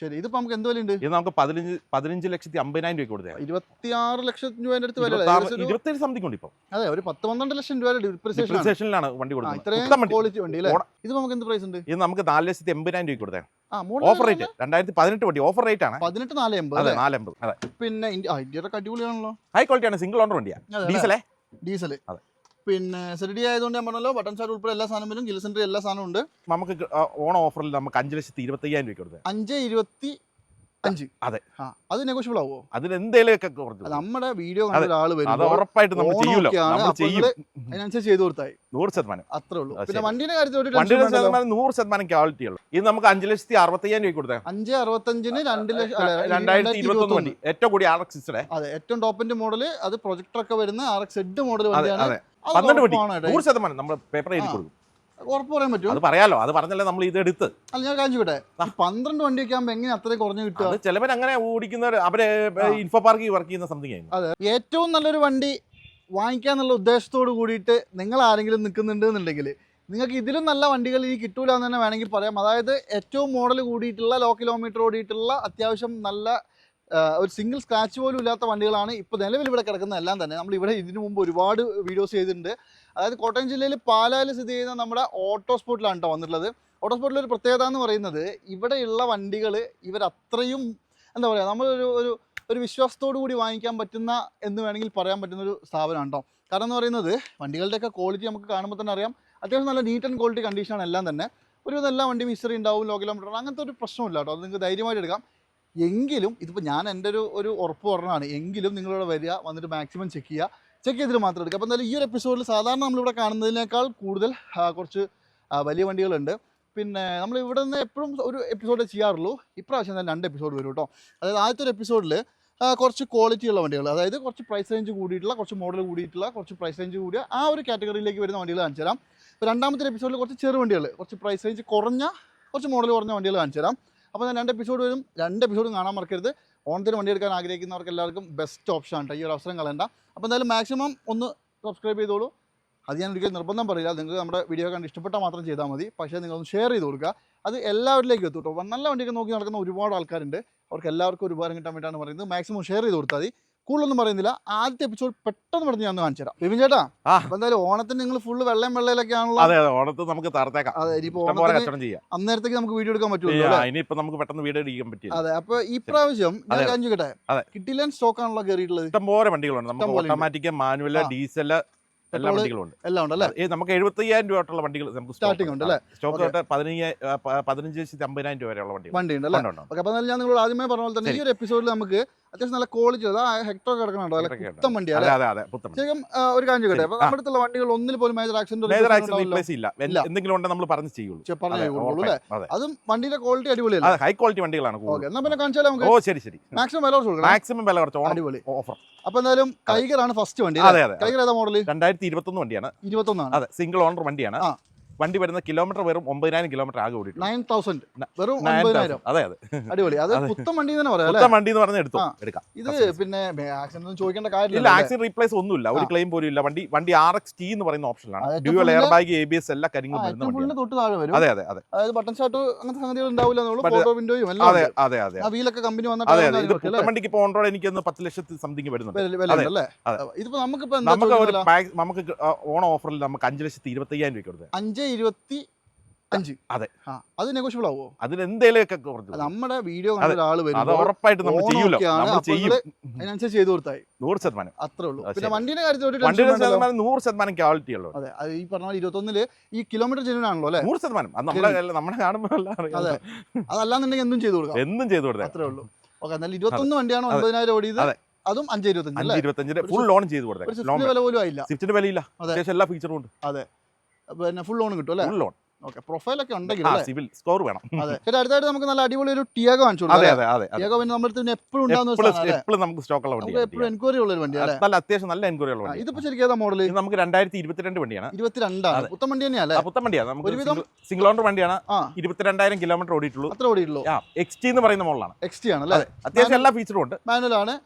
ശരി, ഇതിപ്പോ നമുക്ക് എന്ത് വിലയുണ്ട്? ഇത് നമുക്ക് 15,50,000 രൂപ കൊടുത്തേ. 26 ലക്ഷം രൂപേന്റെ അടുത്ത് വില. 27 സംതിങ് ഉണ്ട് ഇപ്പം. അതെ, ഒരു 10-12 ലക്ഷം രൂപ ഡിപ്രിസിയേഷനിലാണ് വണ്ടി കൊടുക്കുന്നത്. ക്വാളിറ്റി വണ്ടി അല്ലേ? ഇത് നമുക്ക് എന്ത് പ്രൈസ് ഉണ്ട്? ഇത് നമുക്ക് 4,80,000 രൂപ കൊടുത്തേ. ഓഫർ റേറ്റ് 2018 വണ്ടി ഓഫർ റേറ്റ് ആണ്. 18,480. അതെ 480. അതെ, പിന്നെ ഇന്ത്യയുടെ അടിപൊളിയാണല്ലോ. ഹൈ ക്വാളിറ്റി ആണ്. സിംഗിൾ ഓണർ വണ്ടിയാണ്. ഡീസൽ. അതെ. പിന്നെ സെഡി ആയതുകൊണ്ട് ഞാൻ പറഞ്ഞല്ലോ, ബട്ടൺ സ്റ്റാർട്ട് ഉൾപ്പെടെ എല്ലാ സാധനങ്ങളും ഗിൽ സെന്റർ എല്ലാ സാധനവും ഉണ്ട്. നമുക്ക് ഓണ ഓഫറിൽ നമുക്ക് 5,25,000 രൂപ കൊടുത്തേ. 5,25,000. അതെ, അത് നെഗോഷ്യബിൾ ആവോ? അതിന് എന്തെങ്കിലുമൊക്കെ കുറച്ച് നമ്മുടെ വീഡിയോ കണ്ട ഒരാൾ വരും, അത് ഉറപ്പായിട്ട് നമ്മൾ ചെയ്യൂലോ. നമ്മൾ ചെയ്യും, അതിനനുസരിച്ച് ചെയ്തു കൊടുത്തായി 100%. അത്രേ ഉള്ളൂ. പിന്നെ വണ്ടിയുടെ കാര്യത്തിൽ 100% ക്വാളിറ്റി ഉള്ളൂ. ഇത് നമുക്ക് 5,65,000 രൂപ കൊടുത്തേ. 5,65,000-ന് 2020 വണ്ടി, ഏറ്റവും കൂടി RX. അതെ, ഏറ്റവും ടോപ്പിന്റെ മോഡൽ. അത് പ്രൊജക്ടർ ഒക്കെ വരുന്ന RX മോഡൽ വണ്ടിയാണ്. 12 വണ്ടി 100% നമ്മൾ പേപ്പർ എഴുതി കൊടുക്കും. ഉറപ്പ് പറയാൻ പറ്റും? അത് പറയാലോ, അത് പറഞ്ഞല്ലേ നമ്മൾ ഇത് എടുത്ത്. അല്ല, ഞാൻ കാണിച്ചുവിട്ടെ. 12 വണ്ടിയൊക്കെ ആകുമ്പോൾ എങ്ങനെ അത്രയും കുറഞ്ഞു കിട്ടുക? ചിലവർ അങ്ങനെ ഓടിക്കുന്നവർ അവരെ ഇൻഫോ പാർക്കിൽ വർക്ക് ചെയ്യുന്ന സംതിങ് ആയിരുന്നു. അതെ, ഏറ്റവും നല്ലൊരു വണ്ടി വാങ്ങിക്കാന്നുള്ള ഉദ്ദേശത്തോട് കൂടിയിട്ട് നിങ്ങൾ ആരെങ്കിലും നിൽക്കുന്നുണ്ട് എന്നുണ്ടെങ്കിൽ നിങ്ങൾക്ക് ഇതിലും നല്ല വണ്ടികൾ ഇനി കിട്ടൂല എന്ന് തന്നെ വേണമെങ്കിൽ പറയാം. അതായത് ഏറ്റവും മോഡൽ കൂടിയിട്ടുള്ള, ലോ കിലോമീറ്റർ ഓടിയിട്ടുള്ള, അത്യാവശ്യം നല്ല ഒരു സിംഗിൾ സ്ക്രാച്ച് പോലും ഇല്ലാത്ത വണ്ടികളാണ് ഇപ്പോൾ നിലവിൽ ഇവിടെ കിടക്കുന്ന എല്ലാം തന്നെ. നമ്മളിവിടെ ഇതിനു മുമ്പ് ഒരുപാട് വീഡിയോസ് ചെയ്തിട്ടുണ്ട്. അതായത് കോട്ടയം ജില്ലയിൽ പാലായിൽ സ്ഥിതി ചെയ്യുന്ന നമ്മുടെ ഓട്ടോസ്പോർട്ടിലാണ് കേട്ടോ വന്നിട്ടുള്ളത്. ഓട്ടോസ്പോർട്ടിൽ ഒരു പ്രത്യേകത എന്ന് പറയുന്നത്, ഇവിടെയുള്ള വണ്ടികൾ ഇവരത്രയും എന്താ പറയുക, നമ്മളൊരു വിശ്വാസത്തോടു കൂടി വാങ്ങിക്കാൻ പറ്റുന്ന എന്ന് വേണമെങ്കിൽ പറയാൻ പറ്റുന്നൊരു സ്ഥാപനമാണ് കേട്ടോ. കാരണം എന്ന് പറയുന്നത് വണ്ടികളുടെയൊക്കെ ക്വാളിറ്റി നമുക്ക് കാണുമ്പോൾ തന്നെ അറിയാം. അത്യാവശ്യം നല്ല നീറ്റ് ആൻഡ് ക്വാളിറ്റി കണ്ടീഷനാണ് എല്ലാം തന്നെ. ഒരു എല്ലാ വണ്ടിയും ഹിസ്റ്ററി ഉണ്ടാവും, ലോ കിലോമീറ്റർ, അങ്ങനത്തെ ഒരു പ്രശ്നമില്ല കേട്ടോ. അത് നിങ്ങൾക്ക് ധൈര്യമായിട്ട് എടുക്കാം. എങ്കിലും ഇതിപ്പോൾ ഞാൻ എൻ്റെ ഒരു ഉറപ്പ് പറഞ്ഞതാണ്. എങ്കിലും നിങ്ങളിവിടെ വരിക, വന്നിട്ട് മാക്സിമം ചെക്ക് ചെയ്തിട്ട് മാത്രം എടുക്കുക. അപ്പോൾ എന്തായാലും ഈ ഒരു എപ്പിസോഡിൽ സാധാരണ നമ്മളിവിടെ കാണുന്നതിനേക്കാൾ കൂടുതൽ കുറച്ച് വലിയ വണ്ടികളുണ്ട്. പിന്നെ നമ്മൾ ഇവിടെ നിന്ന് എപ്പോഴും ഒരു എപ്പിസോഡേ ചെയ്യാറുള്ളൂ. ഇപ്രാവശ്യം തന്നെ 2 എപ്പിസോഡ് വരും കേട്ടോ. അതായത് ആദ്യത്തെ ഒരു എപ്പിസോഡിൽ കുറച്ച് ക്വാളിറ്റിയുള്ള വണ്ടികൾ, അതായത് കുറച്ച് പ്രൈസ് റേഞ്ച് കൂടിയിട്ടുള്ള, കുറച്ച് മോഡൽ കൂടിയിട്ടുള്ള, കുറച്ച് പ്രൈസ് റേഞ്ച് കൂടിയ ആ ഒരു കാറ്റഗറിയിലേക്ക് വരുന്ന വണ്ടികൾ കാണിച്ചു തരാം. ഇപ്പോൾ രണ്ടാമത്തെ എപ്പിസോഡിൽ കുറച്ച് ചെറുവണ്ടികൾ, കുറച്ച് പ്രൈസ് റേഞ്ച് കുറഞ്ഞ, കുറച്ച് മോഡൽ കുറഞ്ഞ വണ്ടികൾ കാണിച്ചു തരാം. അപ്പോൾ ഞാൻ 2 എപ്പിസോഡ് വരും. 2 എപ്പിസോഡും കാണാൻ മറക്കരുത്. ഓണത്തിന് വണ്ടി എടുക്കാൻ ആഗ്രഹിക്കുന്നവർക്ക് എല്ലാവർക്കും ബെസ്റ്റ് ഓപ്ഷൻ ആണ് ഈ ഒരു അവസരം കളയണ്ട. അപ്പോൾ എന്തായാലും മാക്സിമം ഒന്ന് സബ്സ്ക്രൈബ് ചെയ്തോളൂ. അത് ഞാൻ ഒരിക്കലും നിർബന്ധം പറയില്ല. നിങ്ങൾക്ക് നമ്മുടെ വീഡിയോ കണ്ട് ഇഷ്ടപ്പെട്ടാൽ മാത്രം ചെയ്താൽ മതി. പക്ഷേ നിങ്ങളൊന്ന് ഷെയർ ചെയ്ത് കൊടുക്കുക. അത് എല്ലാവരിലേക്കും എത്തും കേട്ടോ. നല്ല വണ്ടിയൊക്കെ നോക്കി നടക്കുന്ന ഒരുപാട് ആൾക്കാരുണ്ട്. അവർക്ക് എല്ലാവർക്കും ഒരു ഉപകാരം കിട്ടാൻ വേണ്ടിയിട്ടാണ് പറയുന്നത്. മാക്സിമം ഷെയർ ചെയ്ത് കൊടുത്താൽ മതി. കൂടുതലൊന്നും പറയുന്നില്ല. ആദ്യത്തെ എപ്പിസോഡ് പെട്ടെന്ന് പറഞ്ഞ് ഞാൻ കാണിച്ചു തരാം. വിപിൻ ചേട്ടാ, അപ്പോൾ എന്തായാലും ഓണത്തിന് നിങ്ങൾ ഫുള്ള് വെള്ളയിലൊക്കെ ആണല്ലോ. അതെ, ഓണത്തിന് നമുക്ക് തറത്തേക്കാം. അതെ, ഇനിയിപ്പോൾ അന്നേരത്തേക്ക് നമുക്ക് വീഡിയോ എടുക്കാൻ പറ്റുമല്ലോ. നമുക്ക് പെട്ടെന്ന് വീഡിയോ എടുക്കാൻ പറ്റും. അതെ, അപ്പോൾ ഈ പ്രാവശ്യം ഞാൻ കാണിച്ചുകട്ടെ, കിട്ടില്ല സ്റ്റോക്ക് ആണല്ലോ കയറിയിട്ടുള്ളത്. ഇഷ്ടംപോലെ വണ്ടികളുണ്ട്. നമുക്ക് ഓട്ടോമാറ്റിക്, മാനുവൽ, ഡീസൽ എല്ലാ വണ്ടികളുണ്ട്. എല്ലാം ഉണ്ടല്ലേ? നമുക്ക് 75,000 രൂപ തൊട്ടുള്ള വണ്ടികൾ നമുക്ക് സ്റ്റാർട്ടിംഗ് ഉണ്ട് അല്ലേ? സ്റ്റോക്ക് തൊട്ട് 15,50,000 രൂപ വരെയുള്ള വണ്ടികൾ. വണ്ടി ഉണ്ട് അല്ലേ? ഓക്കെ, അപ്പോൾ ഞാൻ നിങ്ങളോട് ആദ്യമേ പറഞ്ഞ പോലെ തന്നെ ഈ ഒരു എപ്പിസോഡിൽ നമുക്ക് അത്യാവശ്യം നല്ല ക്വാളിറ്റി ഹെക്ടർ കിടക്കണുണ്ടോ, പുത്തൻ വണ്ടിയാണ്. ശരിക്കും ഒരു കാര്യം ചെയ്യട്ടെ, അപ്പോൾ നമ്മുടെ അടുത്തുള്ള വണ്ടികൾ ഒന്നിൽ പോലും മേജർ ആക്സിഡന്റ് ഇല്ല. എന്തെങ്കിലും ഉണ്ടെങ്കിൽ നമ്മൾ പറഞ്ഞു ചെയ്യുള്ളൂ അല്ലേ? അതും വണ്ടിയുടെ ക്വാളിറ്റി അടിപൊളിയല്ല, ഹൈ ക്വാളിറ്റി വണ്ടികളാണ്. എന്നാ പിന്നെ കാണിച്ചാൽ നമുക്ക് മാക്സിമം വില കുറച്ച് അടിപൊളി ഓഫർ. അപ്പൊ എന്തായാലും ടൈഗറാണ് ഫസ്റ്റ് വണ്ടി. ടൈഗർ ഏതാ മോഡൽ? 2021 വണ്ടിയാണ്. 21 അതെ, സിംഗിൾ ഓണർ വണ്ടിയാണ്. വണ്ടി വരുന്ന കിലോമീറ്റർ വെറും 9,000 കിലോമീറ്റർ ആകെ ഓടിയിട്ടുണ്ട്. 9,000 വെറും 9,000. അതെ, അടിപൊളി. അത് പുത്തൻ വണ്ടി തന്നെ പറയാം. പുത്തൻ വണ്ടി എന്ന് പറഞ്ഞാൽ എടുക്കാം. ഇത് പിന്നെ ആക്സിഡന്റ് ചോദിക്കേണ്ട കാര്യമില്ല. ആക്സിഡന്റ് റീപ്ലേസ് ഒന്നുമില്ല, ഒരു ക്ലെയിം പോലും ഇല്ല. വണ്ടി RXT എന്ന് പറയുന്ന ഓപ്ഷനാണ്. ഡ്യുവൽ എയർ ബാഗ്, ABS എല്ലാ കാര്യങ്ങളും വരുന്ന വണ്ടിയാണ്. തൊട്ട് താഴെ വരും. അതെ, അതായത് ബട്ടൺ സ്റ്റാർട്ട് അങ്ങനത്തെ സംഗതികൾ ഉണ്ടാവില്ല. ഫോട്ടോ വിൻഡോയും എല്ലാം. അതെ. വീലൊക്കെ കമ്പനി വന്നിട്ട് പുത്തൻ വണ്ടിക്ക് ഇപ്പോൾ ഓൺ റോഡ് എനിക്ക് 10 ലക്ഷത്തിൽ സംതിങ് വരുന്നുണ്ട്. ഇതിപ്പോ നമുക്ക് ഓണ ഓഫറിൽ നമുക്ക് 5,25,000 രൂപ കൊടുത്തത്. 5,25,000. അതെ, അത് നെഗോഷ്യബിൾ ആവോ? അതിന് എന്തെങ്കിലുമൊക്കെ കുറച്ച് നമ്മുടെ വീഡിയോ കണ്ട ഒരാൾ വരും, അത് ഉറപ്പായിട്ട് നമ്മൾ ചെയ്യൂലോ. നമ്മൾ ചെയ്യും, അതിനനുസരിച്ച് ചെയ്തു കൊടുത്തായി 100%. അത്രേ ഉള്ളൂ. പിന്നെ വണ്ടിയുടെ കാര്യത്തിൽ 100% ക്വാളിറ്റി ഉള്ളൂ. അതെ, അത് ഈ പറഞ്ഞ 21 ഈ കിലോമീറ്റർ ജെന്യൂൻ ആണല്ലോ അല്ലേ? 100%. നമ്മളെ കാണുമ്പോൾ അതെ, അതല്ലാന്നുണ്ടെങ്കിൽ എന്തും ചെയ്തു കൊടുക്കാം. അത്രേ ഉള്ളൂ. ഓക്കെ, എന്നാലും 21 വണ്ടിയാണ് 9,000 ഓടിയത്. അതും 5,25 ഫുൾ ലോൺ ചെയ്ത് കൊടുത്തത്. വില പോലും ആയില്ല. സ്വിഫ്റ്റിന്റെ വിലയില്ല, എല്ലാ ഫീച്ചറും ഉണ്ട്. അതെ, പിന്നെ ഫുൾ ലോൺ കിട്ടും അല്ലേ? Full loan. ഓക്കെ, പ്രൊഫൈലൊക്കെ ഉണ്ടെങ്കിൽ സിവിൽ സ്കോർ വേണം. അതെ, അടുത്തായിട്ട് നമുക്ക് നല്ല അടിപൊളി ഒരു ടിയാഗോ കാണിച്ചു കൊടുക്കാം. ടിയാഗോ പിന്നെ നമ്മുടെ അടുത്ത് എപ്പോഴും നമുക്ക് സ്റ്റോക്കുള്ള വണ്ടി, എപ്പോഴും എൻക്വയറി ഉള്ള ഒരു വണ്ടിയാണ്. അത്യാവശ്യം നല്ല എൻക്വയറി ഉള്ള വണ്ടി. ഇതിപ്പോ ശരിക്കും ഏതാ മോഡൽ? നമുക്ക് 2022 വണ്ടിയാണ്. 22 പുത്തൻ വണ്ടി തന്നെയല്ലേ? പുത്തൻ വണ്ടിയാണ്. നമുക്ക് സിംഗിൾ ഓണർ വണ്ടിയാണ്. 22,000 കിലോമീറ്റർ ഓടിയിട്ടുള്ളൂ. അത്ര ഓടിയിട്ടുള്ളൂ. XT എന്ന് പറയുന്ന മോഡലാണ്. XT ആണല്ലേ? അത്യാവശ്യം എല്ലാ ഫീച്ചറും ഉണ്ട്.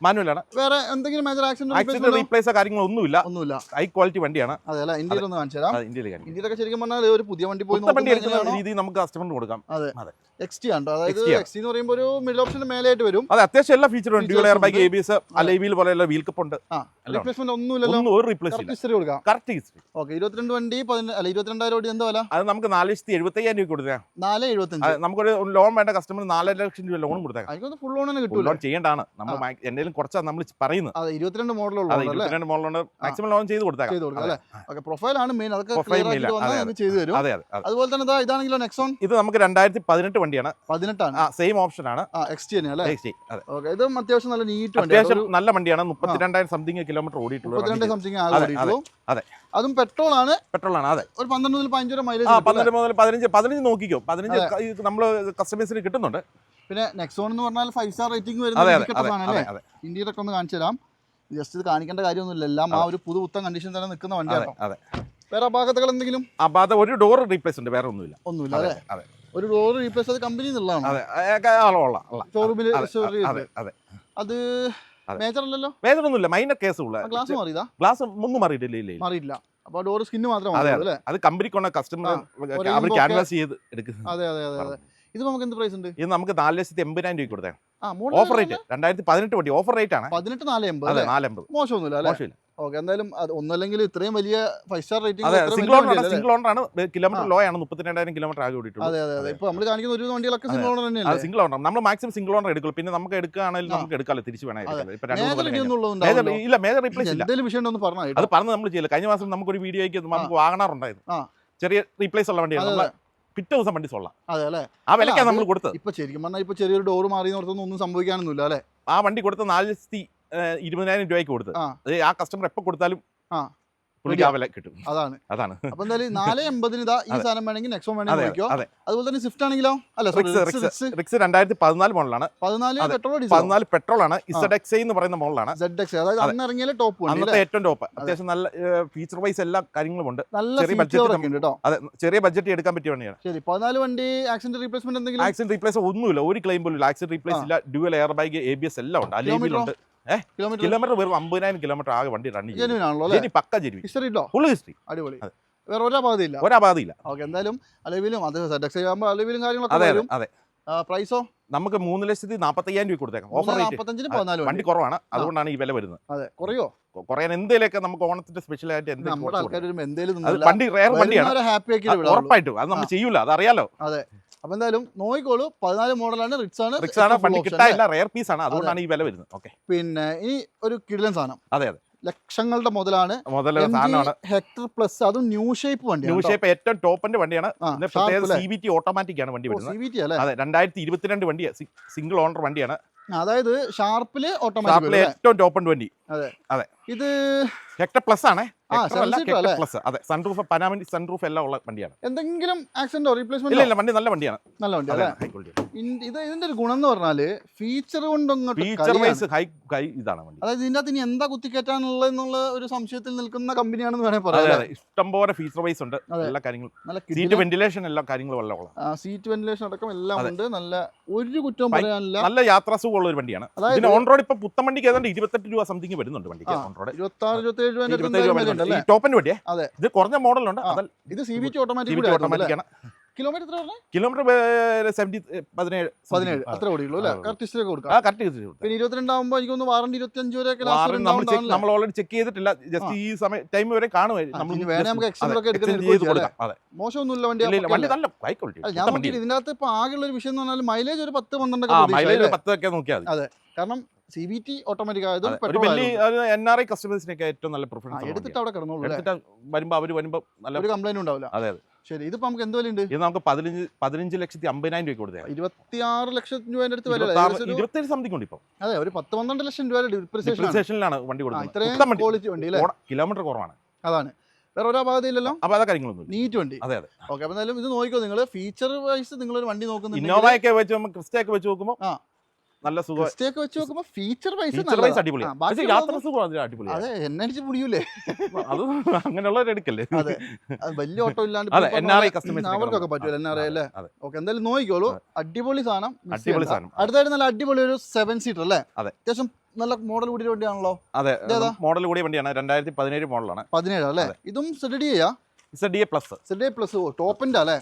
മാനുവലാണ്. വേറെ എന്തെങ്കിലും മേജർ ആക്സിഡന്റ് റീപ്ലേസോ കാര്യങ്ങളോ ഒന്നുമില്ല. ഹൈ ക്വാളിറ്റി വണ്ടിയാണ്. അതെ, ഇന്ത്യയിൽ ഒന്ന് കാണിച്ചു തരാം. ഇന്ത്യയിലൊക്കെ ശരിക്കും പറഞ്ഞാൽ ഒരു പുതിയ വണ്ടി പോയി ഇങ്ങനത്തെ വണ്ടി എടുക്കുന്ന രീതി നമുക്ക് കസ്റ്റമറിന് കൊടുക്കാം. അതെ XT ആണ്. അതായത് XT എന്ന് പറയുമ്പോൾ ഒരു മിഡിൽ ഓപ്ഷന് മേലെയായിട്ട് വരും. അതെ, അത്യാവശ്യം എല്ലാ ഫീച്ചറും ഉണ്ട്. Dual air bag, ABS, alloy wheel പോലെയുള്ള വീൽ കപ്പ് ഉണ്ട്. റീപ്ലേസ്മെന്റ് ഒന്നുമില്ലല്ലോ. ഒരു റീപ്ലേസ് ഇല്ല. ഹിസ്റ്ററി കൊടുക്കാം. Correct history. ഓക്കെ 22 വണ്ടി 22,000 രൂപ എന്താ വില? അത് നമുക്ക് 4,75,000 രൂപ കൊടുക്കാം. 4,75. നമുക്കൊരു ലോൺ വേണ്ട കസ്റ്റമർ 4 ലക്ഷം രൂപ ലോൺ കൊടുത്തേക്കാം. അതിനകത്ത് ഫുൾ ലോൺ തന്നെ കിട്ടും. ലോൺ ചെയ്യേണ്ടതാണ്. നമ്മൾ എന്തെങ്കിലും കുറച്ചാണ് നമ്മൾ പറയുന്നത്. അതെ 22 മോഡലുള്ള 22 മോഡലുണ്ട്. മാക്സിമം ലോൺ ചെയ്ത് കൊടുത്തേക്കാം. പ്രൊഫൈലാണ് മെയിൻ. അതൊക്കെ ചെയ്തു തരും. അതെ അതുപോലെ തന്നെ ഇതാണെങ്കിലോ നെക്സോൺ. ഇത് നമുക്ക് 2018 വണ്ടിയാണ്. 18 ആണ്. സെയിം ഓപ്ഷൻ ആണ്. XT തന്നെയല്ലേ? ഇതും അത്യാവശ്യം നല്ല നീറ്റ് വണ്ടി. അത്യാവശ്യം നല്ല വണ്ടിയാണ്. 32,000 സംതിങ് കിലോമീറ്റർ ഓടിയിട്ടുള്ളത്. 32 സംതിങ് ഓടിയിട്ടുള്ളൂ. അതെ, അതും പെട്രോൾ ആണ്. അതെ. ഒരു 12 മുതൽ 15 വരെ മൈലേജ്. 12 മുതൽ 15 നോക്കിക്കോ. 15 നമ്മൾ കസ്റ്റമേഴ്സിന് കിട്ടുന്നുണ്ട്. പിന്നെ നെക്സോൺ എന്ന് പറഞ്ഞാൽ 5 സ്റ്റാർ റേറ്റിംഗ് വരുന്നത്. ഇന്ത്യയിൽ ഒക്കെ ഒന്ന് കാണിച്ചു തരാം. ജസ്റ്റ് ഇത് കാണിക്കേണ്ട കാര്യമൊന്നുമില്ല. എല്ലാം ആ ഒരു പുതുപുത്തൻ കണ്ടീഷൻ തന്നെ നിൽക്കുന്ന വണ്ടിയാണ്. വേറെ അപാകതകൾ എന്തെങ്കിലും? ഒരു ഡോർ റീപ്ലേസ് ഉണ്ട്, വേറെ ഒന്നുമില്ല. അല്ലേ? ഒരു ഡോർ റീപ്ലേസ് അത് കമ്പനി നിന്നുള്ളതാണ്. ഷോറൂമിൽ അത് മേജർ അല്ലല്ലോ? മേജർ ഒന്നുമില്ല, മൈനർ കേസ് ഉള്ള. ഗ്ലാസ് മാറിയതാ? ഗ്ലാസ് ഒന്നും മാറിയിട്ടില്ല. അപ്പൊ ഡോർ സ്കിന്ന് മാത്രമേ. അത് കമ്പനിക്കൊണ്ട കസ്റ്റമർ ക്യാൻവാസ് ചെയ്ത് എടുക്കുന്നത്. അതെ. ഇത് നമുക്ക് എന്ത് പ്രൈസ് ഉണ്ട്? ഇത് നമുക്ക് 4,80,000 രൂപ കൊടുത്തേ. ഓഫർ റേറ്റ് 2018 വണ്ടി ഓഫർ റേറ്റ് ആണ്. 18 480. മോശമൊന്നുമില്ല. ഓക്കെ, എന്തായാലും ഒന്നല്ലെങ്കിൽ ഇത്രയും വലിയ 5 സ്റ്റാർ റേറ്റിംഗ്. സിംഗിൾ ഓണർ ആണ്. കിലോമീറ്റർ ലോ ആണ്. 32,000 കിലോമീറ്റർ ആകെ ഓടിയിട്ടുള്ളൂ. അതെ. ഇപ്പൊ നമ്മൾ കാണിക്കുന്ന ഒരു വണ്ടികളൊക്കെ സിംഗിൾ ഓണർ തന്നെയാണ്. സിംഗിൾ ഓണർ നമ്മൾ മാക്സിമം സിംഗിൾ ഓണർ എടുക്കുള്ളൂ. പിന്നെ നമുക്ക് എടുക്കുകയാണെങ്കിൽ നമുക്ക് എടുക്കാമല്ലോ, തിരിച്ചു വേണമെങ്കിൽ. ഇല്ല, മേജർ റീപ്ലേസ് ഇല്ല. എന്തെങ്കിലും വിഷയം ഉണ്ടെന്ന് പറഞ്ഞു. അത് പറഞ്ഞ് നമ്മൾ ചെയ്യില്ല. കഴിഞ്ഞ മാസം നമുക്കൊരു വീഡിയോയ്ക്ക് നമുക്ക് വാഗണറുണ്ടായിരുന്നു. ചെറിയ റീപ്ലേസ് ഉള്ള വണ്ടിയാണ്. പിറ്റേ ദിവസം വണ്ടി സൊള്ളാം. അതെ അല്ലേ? ആ വിലക്കാണ് നമ്മൾ കൊടുത്തത്. ഇപ്പൊ ശരിക്കും പറഞ്ഞാൽ ഇപ്പൊ ചെറിയൊരു ഡോർ മാറി ഒന്നും സംഭവിക്കാനൊന്നുമില്ല അല്ലേ? ആ വണ്ടി കൊടുത്ത 4,20,000 രൂപയ്ക്ക് കൊടുത്ത് ആ കസ്റ്റമർ എപ്പോൾ കൊടുത്താലും പുള്ളിക്ക് ആ വില കിട്ടും. അതാണ്. അപ്പൊ എന്തായാലും 480 ഈ സാധനം വേണമെങ്കിൽ നെക്സോൺ വേണമെങ്കിൽ നോക്കിയോ. അതുപോലെ തന്നെ സ്വിഫ്റ്റ് ആണെങ്കിലോ? അല്ല, റിക്സ് 2014 മോഡലാണ്. 14 പെട്രോൾ ആണ്. ZXi എന്ന് പറയുന്ന മോഡലാണ്. ZXi അതായത് അന്ന് ഇറങ്ങിയ ടോപ്പ്, അന്നത്തെ ഏറ്റവും ടോപ്പ്. അത്യാവശ്യം നല്ല ഫീച്ചർ വൈസ് എല്ലാ കാര്യങ്ങളും ഉണ്ട്. അതെ, ചെറിയ ബഡ്ജറ്റ് എടുക്കാൻ പറ്റിയ വണ്ടിയാണ്. ശരി. 14 വണ്ടി ആക്സിഡന്റ് റീപ്ലേസ്മെന്റ് എന്തെങ്കിലും? ആക്സിഡന്റ് റീപ്ലേസ് ഒന്നുമില്ല, ഒരു ക്ലെയിം പോലും ഇല്ല. ആക്സിഡന്റ് റീപ്ലേസ് ഇല്ല. ഡ്യുവൽ എയർ ബാഗ്, ABS എല്ലാം ഉണ്ട്. അലോയ്‌വീലുണ്ട്. കിലോമീറ്റർ വെറും 50,000 കിലോമീറ്റർ ആകെ വണ്ടി റൺ ചെയ്യും. പക്ക ഫുൾ ഹിസ്റ്ററി. അടിപൊളി. വേറെ ഒരപാകതയില്ല. ഓക്കെ, എന്തായാലും അലോയ്‌വീലും അത് ZXi ആകുമ്പോൾ അലോയ്‌വീലും കാര്യങ്ങളൊക്കെ വരും. പ്രൈസോ നമുക്ക് 3,40,000 രൂപ കൊടുത്തേക്കാം. ഓഫർ റേറ്റ് വണ്ടി കുറവാണ്, അതുകൊണ്ടാണ് ഈ വില വരുന്നത്. അതെ, കുറയാൻ എന്തെങ്കിലുമൊക്കെ നമുക്ക് ഓണത്തിന്റെ സ്പെഷ്യൽ ആയിട്ട് വണ്ടി റയർ വണ്ടിയാണ്, ഉറപ്പായിട്ടും. അത് നമ്മൾ ചെയ്യൂല, അതറിയാലോ. അതെ. അപ്പൊ എന്തായാലും നോക്കിക്കോളൂ. 14 മോഡലാണ്. റിക്സ് ആണ്. വണ്ടി കിട്ടാനില്ല, റയർ പീസ് ആണ്, അതുകൊണ്ടാണ് ഈ വില വരുന്നത്. ഓക്കെ, പിന്നെ ഇനി ഒരു കിടിലൻ സാധനം. അതെ, ലക്ഷങ്ങളുടെ മുതലാണ്. ഹെക്ടർ പ്ലസ്, അതും ന്യൂ ഷേപ്പ് വണ്ടി. ന്യൂ ഷേപ്പ് ഏറ്റവും ടോപ്പിന്റെ വണ്ടിയാണ്. CVT ഓട്ടോമാറ്റിക് ആണ് വണ്ടി വരുന്നത്. അതെ, 2022 വണ്ടി, സിംഗിൾ ഓണർ വണ്ടിയാണ്. അതായത് ഷാർപ്പില് ഓട്ടോമാറ്റിക് ഏറ്റവും ടോപ്പ് വണ്ടി. അതെ, ഇത് ഹെക്ടർ പ്ലസ് ആണ്. അതെ, സൺറൂഫ്, പനാമി സൺറൂഫ് എല്ലാം ഉള്ള വണ്ടിയാണ്. എന്തെങ്കിലും ആക്സിഡന്റോ റീപ്ലേസ്മെന്റ് ഇല്ല, വണ്ടി നല്ല വണ്ടിയാണ്. ഇത് ഇതിന്റെ ഒരു ഗുണം എന്ന് പറഞ്ഞാല് ഫീച്ചർ കൊണ്ടൊന്നും ഇതാണ് വണ്ടി. അതായത് ഇതിന്റെ അകത്ത് ഇനി എന്താ കുത്തിക്കയറ്റാനുള്ള ഒരു സംശയത്തിൽ നിൽക്കുന്ന കമ്പനിയാണെന്ന് വേണമെങ്കിൽ പറയാം. ഇഷ്ടംപോലെ ഫീച്ചർ വൈസ് ഉണ്ട്, എല്ലാ കാര്യങ്ങളും. സീറ്റ് വെന്റിലേഷൻ എല്ലാ കാര്യങ്ങളും എല്ലാം ഉള്ള, സീറ്റ് വെന്റിലേഷൻ അടക്കം എല്ലാം ഉണ്ട്. നല്ല ഒരു കുറ്റവും പറയാനില്ല. നല്ല യാത്രാസുഖമുള്ള ഒരു വണ്ടിയാണ്. ഇതിന് ഓൺ റോഡ് ഇപ്പൊ പുത്തൻ വണ്ടിക്ക് ഏതാണ്ട് 28 രൂപ സംതിങ് വരുന്നുണ്ട് വണ്ടിക്ക്. ഓൺ റോഡ് 26-27 ടോപ്പിന്റെ വണ്ടിയാ. ഇത് കുറഞ്ഞ മോഡലുണ്ട്. ഇത് CVT ഓട്ടോമാറ്റിക് ആണ്. കിലോമീറ്റർ 17 അത്ര ഓടിയുള്ളൂ അല്ലേ? കറക്റ്റ് കൊടുക്കാം. പിന്നെ 22 ആകുമ്പോൾ എനിക്കൊന്ന് വാറണ്ടി 25 വരെയൊക്കെ നമ്മൾ ഓൾറെഡി ചെക്ക് ചെയ്തിട്ടില്ല. ജസ്റ്റ് ഈ സമയം ടൈം വരെ മോശമൊന്നുമില്ല വണ്ടി. ഞാൻ നോക്കി ഇതിനകത്ത് ഇപ്പൊ ആകെയുള്ള ഒരു വിഷയം എന്ന് പറഞ്ഞാൽ മൈലേജ് ഒരു 10-12 നോക്കിയാൽ. അതെ, കാരണം CVT ഓട്ടോമാറ്റിക് ആയതും NRI കസ്റ്റമേഴ്സിനൊക്കെ ഏറ്റവും നല്ല പ്രിഫറൻസ്. എടുത്തിട്ട് അവിടെ കിടന്നോളൂ. വരുമ്പോ നല്ല ഒരു കംപ്ലൈന്റ് ഉണ്ടാവില്ല. അതെ. ശരി, ഇതിപ്പോ നമുക്ക് എന്ത് വിലയുണ്ട്? ഇത് നമുക്ക് 15,50,000 രൂപ കൊടുത്തേ. 26 ലക്ഷം രൂപയുടെ അടുത്ത് വില. 27 സംതിങ് ഉണ്ട് ഇപ്പൊ. അതെ, ഒരു 10-12 ലക്ഷം രൂപ ഡിപ്രിസിയേഷനിലാണ് വണ്ടി കൊടുക്കുന്നത്. ക്വാളിറ്റി വണ്ടി അല്ലേ? കിലോമീറ്റർ കുറവാണ്. അതാണ്. വേറെ ഒരു അപാകതയില്ലല്ലോ. അപാകത കാര്യങ്ങളൊന്നും. നീറ്റ് വണ്ടി. അതെ. ഓക്കെ, അപ്പൊ എന്തായാലും ഇത് നോക്കിക്കോ. നിങ്ങൾ ഫീച്ചർ വൈസ് നിങ്ങളൊരു വണ്ടി നോക്കുന്നുണ്ട്. ഇന്നോവയൊക്കെ വെച്ച് ക്രിസ്റ്റ ഒക്കെ വെച്ച് നോക്കുമ്പോൾ നല്ല സുഖം. വെച്ച് നോക്കുമ്പോൾ ഫീച്ചർ വൈസ് അടിപൊളിയാണ്. അതെ, എന്നടിച്ച് പുടിയൂലേ അത് അങ്ങനെയുള്ളവർ എടുക്കല്ലേ. അതെ, വലിയ ഓട്ടോ ഇല്ലാണ്ട് അവർക്കൊക്കെ പറ്റൂല. NRI അല്ലേ? ഓക്കെ, എന്തായാലും നോക്കിക്കോളൂ. അടിപൊളി സാധനം. അടുത്തായിട്ട് നല്ല അടിപൊളി ഒരു 7 സീറ്റർ അല്ലേ? അത്യാവശ്യം നല്ല മോഡൽ കൂടിയ വണ്ടിയാണല്ലോ. അതെ, മോഡൽ കൂടിയ വണ്ടിയാണ്. 2017 മോഡലാണ്. 17 അല്ലേ? ഇതും ZD ചെയ്യാ. ZDA പ്ലസ് ടോപ്പിന്റെ അല്ലേ?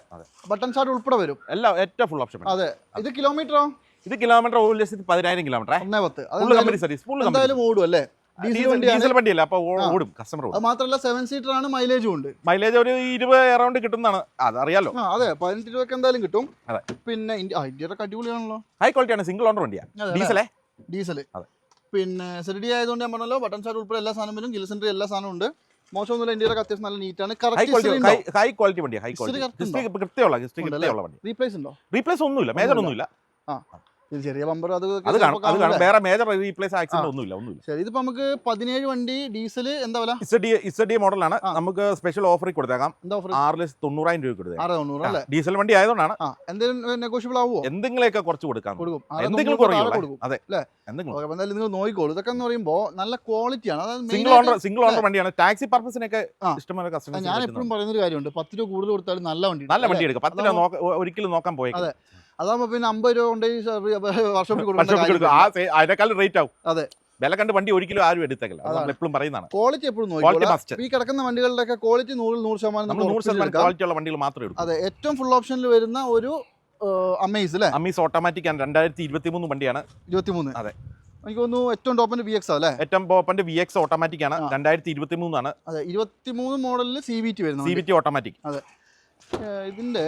ബട്ടൺ സ്റ്റാർട്ട് ഉൾപ്പെടെ വരും എല്ലാം ഏറ്റവും ഫുൾ ഓപ്ഷൻ. അതെ. ഇത് കിലോമീറ്ററോ? ഇത് kilometre 1,10,000 kilometre. 110. Full company service. Full എന്തായാലും ഓടും അല്ലേ? ഡീസൽ വണ്ടിയല്ല, അപ്പൊ ഓടും, കസ്റ്റമർ ഓടും. അത് മാത്രമല്ല 7 സീറ്റർ ആണ്, മൈലേജും ഉണ്ട്. മൈലേജ് ഒരു 20 അറൗണ്ട് കിട്ടുന്നതാണ്, അതറിയാലോ. അതെ, 18 രൂപയ്ക്ക് എന്തായാലും കിട്ടും. അതെ. പിന്നെ ഇന്ത്യയുടെ അടിപൊളിയാണല്ലോ, ഹൈ ക്വാളിറ്റി ആണ്, സിംഗിൾ ഓണർ വണ്ടിയാണ്, ഡീസൽ. അതെ. പിന്നെ ZD ആയതുകൊണ്ട് ഞാൻ പറഞ്ഞല്ലോ, ബട്ടൺ സ്റ്റാർട്ട് ഉൾപ്പെടെ എല്ലാ സാധനം വരും, ഗിൽ സെൻട്രി എല്ലാ സാധനവും ഉണ്ട്. മോശമൊന്നുമില്ല, ഇന്ത്യയുടെ അത്യാവശ്യം നല്ല നീറ്റാണ്. ഹൈ ക്വാളിറ്റി വണ്ടിയാണ്, ഹൈ ക്വാളിറ്റി കൃത്യമുള്ള വണ്ടി. റീപ്ലേസ് ഉണ്ടോ? റീപ്ലേസ് ഒന്നുമില്ല, മേജർ ഒന്നുമില്ല. ചെറിയ ബമ്പർ അത് കാണും, വേറെ മേജർ റീപ്ലേസ് ആക്സിഡന്റ് ഒന്നുമില്ല. ശരി, ഇതിപ്പോ നമുക്ക് 17 വണ്ടി ഡീസൽ എന്താ വില? ZD മോഡലാണ്, നമുക്ക് സ്പെഷ്യൽ ഓഫറിൽ കൊടുത്തേക്കാം. 6,90,000 രൂപ കൊടുത്തേക്കാം. 690 അല്ലേ? ഡീസൽ വണ്ടി ആയതുകൊണ്ടാണ്. എന്തെങ്കിലും നെഗോഷ്യബിൾ ആവുമോ? എന്തെങ്കിലുമൊക്കെ കുറച്ച് കൊടുക്കാം, എന്തെങ്കിലും കൊടുക്കും. അതെ, എന്തായാലും നിങ്ങൾ നോക്കിക്കോളൂ. ഇതൊക്കെ എന്ന് പറയുമ്പോൾ നല്ല ക്വാളിറ്റിയാണ്. സിംഗിൾ ഓണർ വണ്ടിയാണ്, ടാക്സി പർപ്പസിനൊക്കെ ഇഷ്ടംപോലെ കസ്റ്റമേഴ്സ്. ഞാൻ എപ്പോഴും പറയുന്ന ഒരു കാര്യമുണ്ട്, 10 രൂപ കൂടുതൽ കൊടുത്താലും നല്ല വണ്ടി എടുക്കാം. 10 രൂപ ഒരിക്കലും നോക്കാൻ പോയി. അതാകുമ്പോ പിന്നെ 50 രൂപ കൊണ്ട് വർഷോപ്പിൽ അതിനേക്കാൾ റേറ്റ് ആവും. അതെ, വില കണ്ട് വണ്ടി ഒരിക്കലും ആരും എടുത്തേക്കില്ല, എപ്പോഴും പറയുന്നതാണ്. ക്വാളിറ്റി എപ്പോഴും നോക്കി. ഈ കിടക്കുന്ന വണ്ടികളുടെ ക്വാളിറ്റി 100% ക്വാളിറ്റി ഉള്ള വണ്ടികൾ മാത്രമേ എടുക്കൂ. അതെ, ഏറ്റവും ഫുൾ ഓപ്ഷനിൽ വരുന്ന ഒരു അമേസ് അല്ലേ? അമേസ് ഓട്ടോമാറ്റിക് ആണ്, 2023 വണ്ടിയാണ്. 23. അതെ, എനിക്ക് തോന്നുന്നു ഏറ്റവും ടോപ്പിന്റെ VX അല്ലേ? ഏറ്റവും ടോപ്പിന്റെ VX ഓട്ടോമാറ്റിക് ആണ്, 2023 ആണ്. അതെ, 23 മോഡലിൽ CVT വരുന്നു, CVT ഓട്ടോമാറ്റിക്. അതെ, ഇതിന്റെ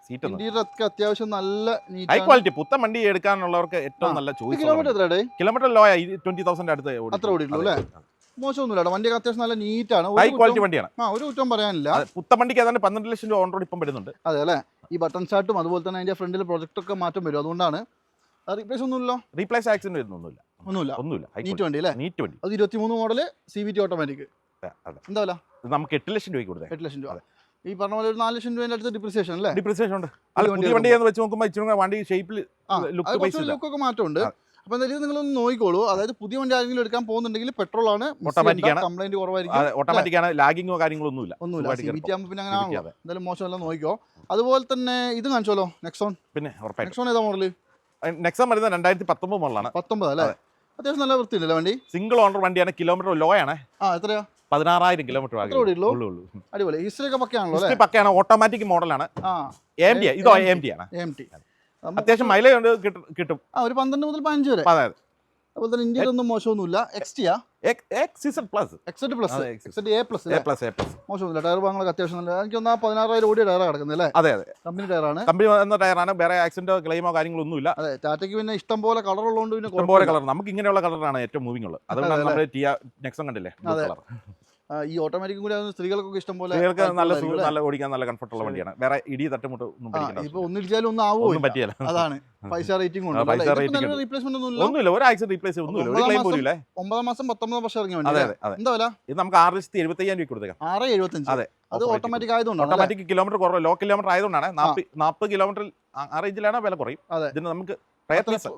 സീറ്റ് ഇന്റീരിയറൊക്കെ അത്യാവശ്യം നല്ല ഹൈ ക്വാളിറ്റി. പുത്തൻ വണ്ടി എടുക്കാനുള്ളവർക്ക് ഏറ്റവും നല്ല ചോയ്സ്. കിലോമീറ്റർ ലോ 20,000 അടുത്ത് അത്ര ഓടിയിട്ടുള്ളൂ അല്ലേ? മോശമൊന്നുമില്ല, വണ്ടിയൊക്കെ അത്യാവശ്യം നല്ല നീറ്റാണ്, ഹൈ ക്വാളിറ്റി വണ്ടിയാണ്. ഒരു കുറ്റം പറയാനില്ല. പുത്തൻ വണ്ടിക്ക് ഏതാണ്ട് 12 ലക്ഷം രൂപ ഓൺ റോഡ് ഇപ്പം വരുന്നുണ്ട്. അതെ അല്ലേ? ഈ ബട്ടൺ സ്റ്റാർട്ടും അതുപോലെ തന്നെ അതിന്റെ ഫ്രണ്ടിൽ പ്രൊജക്ടൊക്കെ മാറ്റം വരും, അതുകൊണ്ടാണ്. റീപ്ലേസ് ഒന്നുമില്ലല്ലോ? റീപ്ലേസ് ആക്സിഡന്റ് ഒന്നുമില്ല. നീറ്റ് വണ്ടി അല്ലേ? നീറ്റ് വണ്ടി. അത് 23 മോഡല് CVT ഓട്ടോമാറ്റിക്. എന്താ വില? നമുക്ക് 8 ലക്ഷം രൂപയ്ക്ക് കൊടുത്തേ. 8 ലക്ഷം രൂപ. ഈ പറഞ്ഞ പോലെ ഒരു 4 ലക്ഷം രൂപേന്റെ അടുത്ത് ഡിപ്രിസിയേഷൻ അല്ലേ? ഡിപ്രിസിയേഷൻ ഉണ്ട്. പുതിയ വണ്ടി എന്ന് വെച്ച് നോക്കുമ്പോൾ ഇച്ചിരി വണ്ടി ഷേപ്പിൽ ലുക്കൊക്കെ മാറ്റമുണ്ട്. അപ്പൊ എന്തായാലും ഇത് നിങ്ങളൊന്ന് നോക്കിക്കോളൂ. അതായത് പുതിയ വണ്ടി ആരെങ്കിലും എടുക്കാൻ പോകുന്നുണ്ടെങ്കിൽ പെട്രോൾ ആണ്, ഓട്ടോമാറ്റിക് ആണ്, കംപ്ലൈന്റ് കുറവായിരിക്കും, ഓട്ടോമാറ്റിക് ആണ്, ലാഗിങ്ങോ കാര്യങ്ങളോ ഒന്നുമില്ല. CVT ആകുമ്പോൾ പിന്നെ അങ്ങനെ ആണല്ലോ, എന്തായാലും മോശമല്ല, നോക്കിക്കോ. അതുപോലെ തന്നെ ഇത് കാണിച്ചോളോ, നെക്സോൺ. പിന്നെ നെക്സോൺ ഏതാ മോഡല്? നെക്സോൺ വരുന്നത് 2019 മോഡലാണ്. 19 അല്ലേ? അത്യാവശ്യം നല്ല വൃത്തിയില്ലല്ലേ വണ്ടി? സിംഗിൾ ഓണർ വണ്ടിയാണ്, കിലോമീറ്റർ ലോ ആണ്. എത്രയാ? 16,000 കിലോമീറ്റർ. അടിപൊളി, ഹിസ്റ്ററി ഒക്കെ പക്കയാണല്ലോ? പക്കയാണ്, ഓട്ടോമാറ്റിക് മോഡലാണ്. AMD ഇതോ AMD ആണ്. അത്യാവശ്യം മൈലേജ് കിട്ടും, ഒരു 12 മുതൽ 15 വരെ. അതുപോലെ തന്നെ ഇന്ത്യയിലൊന്നും മോശമൊന്നുമില്ല. മോശമൊന്നുമില്ല, ടയർ ഭാഗങ്ങളൊക്കെ അത്യാവശ്യം നല്ല. എനിക്ക് തോന്നുന്നു 16,000 ഓടിയ ടയറാണ് കിടക്കുന്നത് അല്ലേ? അതെ, കമ്പനി ടയറാണ്. കമ്പനി വന്ന ടയറാണ്, വേറെ ആക്സിഡന്റോ ക്ലെയിമോ കാര്യങ്ങളൊന്നുമില്ല. അതെ, ടാറ്റയ്ക്ക് പിന്നെ ഇഷ്ടം പോലെ കളർ ഉള്ളതുകൊണ്ട് പിന്നെ ഇഷ്ടംപോലെ കളർ, നമുക്ക് ഇങ്ങനെയുള്ള കളറാണ് ഏറ്റവും മൂവിംഗ് ഉള്ളത്. അതുകൊണ്ടാണ് നമ്മൾ നെക്സോൺ കണ്ടില്ലേ, ഈ ഓട്ടോമാറ്റിക്കും കൂടി സ്ത്രീകൾക്കൊക്കെ ഇഷ്ടം പോലെ നല്ല ഓടിക്കാൻ നല്ല കംഫർട്ടുള്ള വണ്ടിയാണ്. വേറെ ഇടി തട്ടുമുട്ട് ഇപ്പൊ ഒന്നിടിച്ചാലും ഒന്നും ആവുമോ പറ്റിയല്ല. അതാണ് 5 സ്റ്റാർ റേറ്റിംഗ് റീപ്ലേസ്മെന്റ് ഒന്നുമില്ല, ഒരു ആക്സിഡന്റ് റീപ്ലേസ് ഒന്നുമില്ല, ഒരു ക്ലെയിം പോലും ഇല്ല. 9 മാസം 19 വർഷം ഇറങ്ങിയ വണ്ടി. എന്താ വില? ഇത് നമുക്ക് 6,75,000 രൂപ കൊടുത്തേക്കാം. 6,75. അതെ, അത് ഓട്ടോമാറ്റിക് ആയതുകൊണ്ടാണ്. ഓട്ടോമാറ്റിക് കിലോമീറ്റർ കുറവ്, ലോ കിലോമീറ്റർ ആയതുകൊണ്ടാണ്. 40 കിലോമീറ്റർ ആ റേഞ്ചിലാണ് വില കുറയും. ഇതിന് നമുക്ക്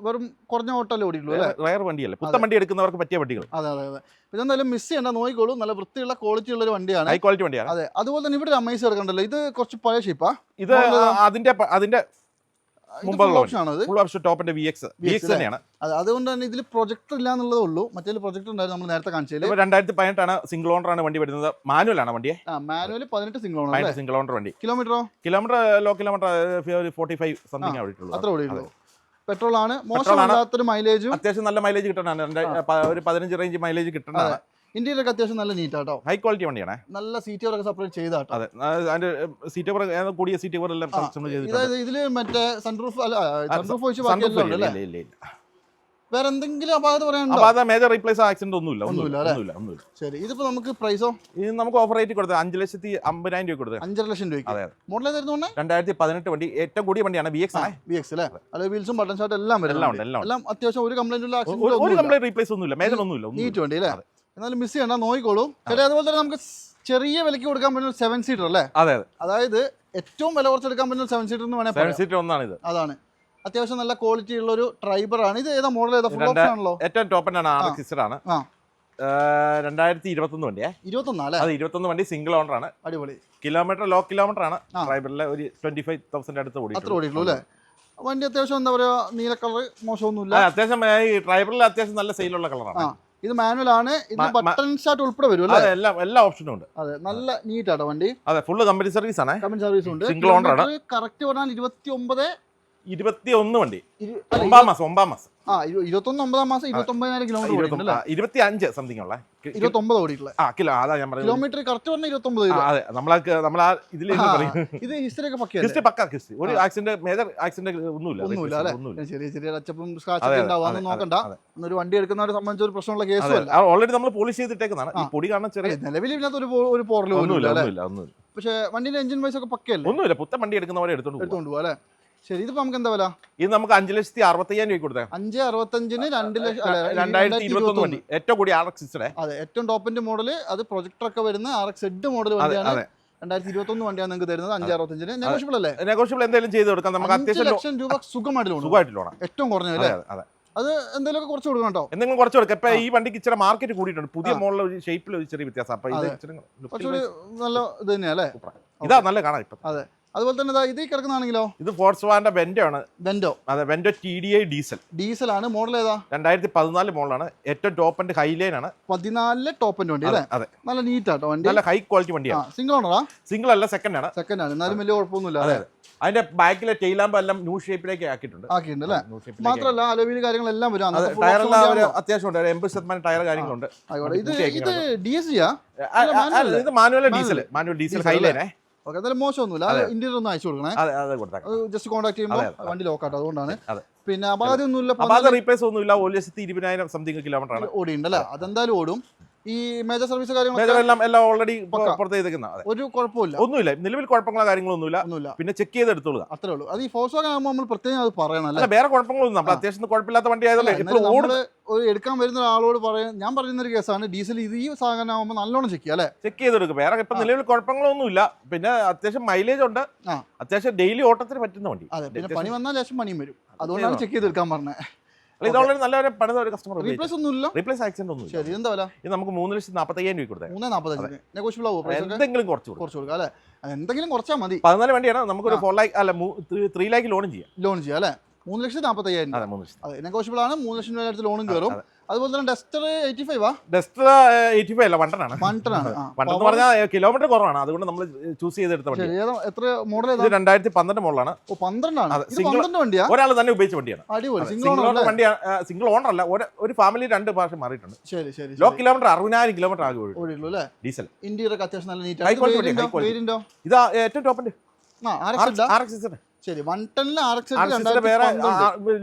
വെറും കുറഞ്ഞ ഓട്ടോല്ലേ ഓടിയുള്ളൂ, റയർ വണ്ടിയല്ലേ, പുത്തൻ വണ്ടി എടുക്കുന്നവർക്ക് പറ്റിയ വണ്ടികൾ. അതെ അതെ അതെ. പിന്നെ എന്തായാലും മിസ് ചെയ്യണ്ട, നോക്കിക്കോളൂ, നല്ല വൃത്തിയുള്ള ക്വാളിറ്റി ഉള്ള ഒരു വണ്ടിയാണ്, ഹൈ ക്വാളിറ്റി വണ്ടിയാണ്. അതെ. അതുപോലെ തന്നെ ഇവിടെ അമേസ് എടുക്കണ്ടല്ലോ, ഇത് കുറച്ച് പഴയ ഷേപ്പാ. ഇത് അതിന്റെ മുമ്പുള്ള ഫുൾ ഓപ്ഷൻ ടോപ്പിന്റെ VX തന്നെയാണ്. അതുകൊണ്ട് തന്നെ ഇതിൽ പ്രൊജക്ടർ ഇല്ല എന്നുള്ളതേ ഉള്ളൂ. മറ്റേ പ്രൊജക്ടർ ഉണ്ടായിരുന്നു നമ്മൾ നേരത്തെ കാണിച്ചത്. 2018 ആണ്, സിംഗിൾ ഓണർ ആണ് വണ്ടി വരുന്നത്. മാനുവൽ ആണ് വണ്ടി. Manual 18 single owner. Single owner വണ്ടി. കിലോമീറ്റർ ലോ കിലോമീറ്റർ 45 സംതിങ് ഓടിയിട്ടുള്ളൂ. അത്ര ഓടിയിട്ടുള്ളൂ. പെട്രോൾ ആണ്, മോശമില്ലാത്തൊരു മൈലേജും, അത്യാവശ്യം നല്ല മൈലേജ് കിട്ടണതാണ്. ഒരു 15 റേഞ്ച് മൈലേജ് കിട്ടണതാണ്. ഇന്ത്യയിലൊക്കെ അത്യാവശ്യം നല്ല നീറ്റ് ആട്ടോ, ഹൈ ക്വാളിറ്റി വണ്ടിയാണ്. നല്ല സീറ്റ് കവറൊക്കെ സെപ്പറേറ്റ് ചെയ്താട്ടോ. അതെ, അതിന്റെ സീറ്റ് കവർ കൂടിയ സീറ്റ് കവർ എല്ലാം ചെയ്തിട്ടുണ്ട്. ഇതില് മറ്റേ സൺറൂഫ് വേറെ എന്തെങ്കിലും അപാകത പറയാനുണ്ടോ? മേജർ റീപ്ലേസ് ആക്സിഡന്റ് ഒന്നുമില്ല. ശരി, ഇതിപ്പോ നമുക്ക് പ്രൈസോ? ഇത് നമുക്ക് ഓഫർ റേറ്റ് കൊടുത്തത് 5,50,000 രൂപ കൊടുത്തത്. 5.5 ലക്ഷം രൂപ. അതെ, മോഡൽ ഏതായിരുന്നു? 2018 വണ്ടി, ഏറ്റവും കൂടിയ വണ്ടിയാണ്. VX അല്ലേ? അല്ലെ വീൽസും ബട്ടൺ ഷാർട്ട് എല്ലാം എല്ലാം അത്യാവശ്യം ഒരു കംപ്ലൈന്റ് ഒരു കംപ്ലൈന്റ് റീപ്ലേസ് ഒന്നുമില്ല, മേജർ ഒന്നുമില്ല. നീറ്റ് വണ്ടി അല്ലേ? എന്നാലും മിസ് ചെയ്യണ്ട, നോക്കിക്കോളൂ. ശരി, അതുപോലെ തന്നെ നമുക്ക് ചെറിയ വിലക്ക് കൊടുക്കാൻ പറ്റുന്ന 7 സീറ്റർ അല്ലേ? അതെ, അതായത് ഏറ്റവും വില കുറച്ചെടുക്കാൻ പറ്റുന്ന 7 സീറ്റർ എന്ന് വേണമെങ്കിൽ 7 സീറ്റർ ഒന്നാണ്. അതാണ് അത്യാവശ്യം നല്ല ക്വാളിറ്റി ഉള്ള ഒരു ട്രൈബർ ആണ്. ഇത് ഏതാ മോഡൽ? ഏതാ? ഫുൾ ഓപ്ഷൻ ആണല്ലോ. ഏറ്റവും ടോപ്പ് ആണ്, RX ആണ്. 2021 വണ്ടിയാ. 21 അതെ, 21 വണ്ടി, സിംഗിൾ ഓണർ ആണ്. അടിപൊളി. കിലോമീറ്റർ ലോ കിലോമീറ്റർ ആണ്. ഡ്രൈവറിലെ ഒരു 25,000 അടുത്ത് ഓടിയിട്ടുള്ളൂ അല്ലേ? വണ്ടി അത്യാവശ്യം എന്താ പറയാ, നീല കളർ മോശമൊന്നുമില്ല. അത്യാവശ്യം ഈ ഡ്രൈവറിൽ അത്യാവശ്യം നല്ല സെയിലുള്ള കളറാണ്. ഇത് മാനുവൽ ആണ്. ഇത് ബട്ടൺ സ്റ്റാർട്ട് ഉൾപ്പെടെ വരും അല്ലേ? എല്ലാ ഓപ്ഷനും ഉണ്ട്. അതെ, നല്ല നീറ്റ് ആട്ടോ വണ്ടി. അതെ, ഫുള്ള് കമ്പനി സർവീസ് ആണ്. കമ്പനി സർവീസ് ഉണ്ട്. സിംഗിൾ ഓണർ ആണ്. കറക്റ്റ് പറഞ്ഞാൽ 21 വണ്ടി. 9 മാസം 21 മാസം 29,000 കിലോമീറ്റർ 25 സംതിങ് ഉള്ള 29 ഓടിയിട്ടുള്ള അതാ ഞാൻ പറയുന്നത്. കിലോമീറ്റർ കറക്റ്റ് പറഞ്ഞാൽ 29. അതെ, നമ്മളാ ഇതിൽ ഇത് ഹിസ്റ്ററി ഒക്കെ ഹിസ്റ്ററി പക്കാ. ഹിസ്റ്ററി ഒരു ആക്സിഡന്റ്, മേജർ ആക്സിഡന്റ് ഒന്നുമില്ല അല്ലേ? ചെറിയ ടച്ചപ്പും സ്ക്രാച്ച് ഉണ്ടാവാന്ന് നോക്കണ്ട. ഒരു വണ്ടി എടുക്കുന്നവരെ സംബന്ധിച്ച ഒരു പ്രശ്നമുള്ള കേസും ഓൾറെഡി നമ്മൾ പോളിഷ് ചെയ്തിട്ടേക്കുന്നതാണ്. ഈ പൊടി കാണാൻ ചെറിയ നിലവിൽ ഇതിനകത്ത് ഒരു പോറലും ഒന്നുമില്ല. പക്ഷെ വണ്ടിന്റെ എഞ്ചിൻ വൈസ് ഒക്കെ പക്കയല്ലേ? ഒന്നുമില്ല, പുത്തൻ വണ്ടി എടുക്കുന്നവരെ എടുത്തോണ്ട് പോവാ അല്ലേ? ശരി, ഇതിപ്പോ നമുക്ക് എന്താ വില? ഇത് നമുക്ക് 5,65,000 രൂപ കൊടുത്തേ. 5,65,000 2021 വണ്ടി, ഏറ്റവും കൂടി RX. അതെ, ഏറ്റവും ടോപ്പിന്റെ മോഡൽ. അത് പ്രൊജക്ടർ ഒക്കെ വരുന്ന RX മോഡൽ വണ്ടിയാണ്. 2021 വണ്ടിയാണ് നിങ്ങൾക്ക് തരുന്നത്. 5,65,000 നെഗോഷ്യബിൾ അല്ലേ? നെഗോഷ്യബിൾ എന്തെങ്കിലും ചെയ്ത് കൊടുക്കാം നമുക്ക്. 5 ലക്ഷം രൂപ സുഖമായിട്ട് ലോൺ. ഏറ്റവും കുറഞ്ഞല്ലേ? അത് എന്തെങ്കിലും കുറച്ച് കൊടുക്കണം കേട്ടോ. എന്തെങ്കിലും കുറച്ച് കൊടുക്കാം. ഇപ്പൊ ഈ വണ്ടിക്ക് ഇച്ചിരി മാർക്കറ്റ് കൂടിയിട്ടുണ്ട്. പുതിയ മോഡൽ ഒരു ഷേപ്പിൽ ഒരു ചെറിയ വ്യത്യാസം. അപ്പൊ ഇത് കുറച്ചുകൂടി നല്ല ഇത് തന്നെയല്ലേ? ഇതാ നല്ല കാണാം ഇപ്പൊ. അതെ, അതുപോലെ തന്നെ ഇത് കിടക്കുന്നതാണെങ്കിലോ? ഇത് ഫോർസ്വാഗന്റെ വെന്റോ ആണ്. അതെ, വെന്റോ TDI ഡീസൽ ആണ്. മോഡൽ ഏതാ? 2014 മോഡലാണ്. ഏറ്റവും ടോപ്പ് ആൻഡ് ഹൈലൈൻ ആണ്. 14 ടോപ്പ് ആൻഡ് വണ്ടി അല്ലേ? അതെ, നല്ല നീറ്റ് ആട്ടോ വണ്ടി. നല്ല ഹൈ ക്വാളിറ്റി വണ്ടിയാണ്. സിംഗിൾ ഓണറാ? സിംഗിൾ അല്ല, സെക്കൻഡ് ആണ്. എന്നാലും വലിയ കുഴപ്പമൊന്നുമില്ല. അതെ, അതിന്റെ ബാക്കിലെ ടെയിൽ ലാമ്പ് എല്ലാം ന്യൂ ഷേപ്പിലേക്ക് ആക്കിയിട്ടുണ്ട് അല്ലേ? മാത്രമല്ല അലോവിൽ കാര്യങ്ങളെല്ലാം വരും. ടയറെല്ലാം അത്യാവശ്യം ഉണ്ട്. 80% ടയർ കാര്യങ്ങളുണ്ട്. ഇത് DSG ഇത് മാനുവൽ ഡീസൽ ഹൈലൈനേ. എന്തായാലും മോശമൊന്നുമില്ല. ഇന്റീരിയർ ഒന്ന് അയച്ചു കൊടുക്കണേ. ജസ്റ്റ് കോൺടാക്ട് ചെയ്യുമ്പോൾ വണ്ടി ലോക്കാട്ടോ. അതുകൊണ്ടാണ്. പിന്നെ അപകടം ഒന്നുമില്ല, റീപ്ലേസ് ഒന്നുമില്ല. 1,20,000 സംതിങ് കിലോമീറ്റർ ആണ് ഓടിയുണ്ടല്ലേ? അതെന്തായാലും ഓടും. ഈ മേജർ സർവീസ് എല്ലാം ഓൾറെഡി പുറത്ത് ചെയ്തേക്കുന്ന ഒരു കുഴപ്പമില്ല. ഒന്നുമില്ല, നിലവിൽ കുഴപ്പങ്ങളോ കാര്യങ്ങളൊന്നുമില്ല. പിന്നെ ചെക്ക് ചെയ്തെടുത്തോളുക, അത്രേ ഉള്ളൂ. അത് ഈ ഫോഴ്സ്വാഗൻ ആകുമ്പോൾ നമ്മൾ പ്രത്യേകം അത് പറയണം അല്ലേ? വേറെ കുഴപ്പങ്ങളൊന്നും. നമ്മൾ അത്യാവശ്യം കുഴപ്പമില്ലാത്ത വണ്ടി ആയതുകൊണ്ട് ഒരു എടുക്കാൻ വരുന്ന ഒരാളോട് പറയാൻ ഞാൻ പറയുന്ന ഒരു കേസാണ്. ഡീസൽ ഇത് ഈ സാധനം ആകുമ്പോൾ നല്ലോണം ചെക്ക് ചെയ്യാം അല്ലേ? ചെക്ക് ചെയ്തെടുക്കും. വേറെ ഇപ്പൊ നിലവിൽ കുഴപ്പങ്ങളൊന്നുമില്ല. പിന്നെ അത്യാവശ്യം മൈലേജ് ഉണ്ട്. അത്യാവശ്യം ഡെയിലി ഓട്ടത്തിന് പറ്റുന്ന വണ്ടി. അതെ, പിന്നെ പണി വന്നാൽ ലേശം പണിയും വരും. അതുകൊണ്ടാണ് ചെക്ക് ചെയ്തെടുക്കാൻ പറഞ്ഞത്. ഇത് ഓൾറെഡി നല്ല പണിത ഒരു കസ്റ്റമർ. റീപ്ലേസ് ഒന്നുമില്ല, റീപ്ലേസ് ആക്സിഡന്റ് ഒന്നും. ശരി, എന്താ വില? ഇത് നമുക്ക് 3,45,000 രൂപ കൊടുത്തേ. 3,45,000 നെഗോഷ്യബിൾ ആവും. എന്തെങ്കിലും കുറച്ച് കൊടുക്കാം അല്ലേ? എന്തെങ്കിലും കുറച്ചാൽ മതി. 14 വണ്ടിയാണ്. നമുക്കൊരു 4 lakh അല്ല 3 lakh ലോൺ ചെയ്യാം അല്ലേ? 3,45,000. അതെ, നെഗോഷ്യബിൾ ആണ്. 3 ലക്ഷം രൂപ അടുത്ത് ലോണും കയറും. അതുപോലെ തന്നെ ഡസ്റ്റർ 85 ഡസ്റ്റർ 85 അല്ല, വണ്ടനാണ്. വണ്ടെന്ന് പറഞ്ഞാൽ കിലോമീറ്റർ കുറവാണ്. അതുകൊണ്ട് നമ്മൾ ചൂസ് ചെയ്തെടുത്ത വണ്ടി. എത്ര മോഡൽ? 2012 മോഡലാണ്. 12 വണ്ടിയാ? ഒരാൾ തന്നെ ഉപയോഗിച്ച വണ്ടിയാണ്. സിംഗിൾ ഓണർ വണ്ടിയാണ്. സിംഗിൾ ഓണർ അല്ല, ഒരു ഫാമിലി 2 പ്രാവശ്യം മാറിയിട്ടുണ്ട്. ലോ കിലോമീറ്റർ 60,000 കിലോമീറ്റർ ആകെ ഓടിയുള്ളൂ അല്ലേ? ഡീസൽ. ഇന്റീരിയർ അത്യാവശ്യം നല്ല നീറ്റ്. ഇതാ ഏറ്റവും ടോപ്പിന്റെ RX. ശരി, 110 RX വേറെ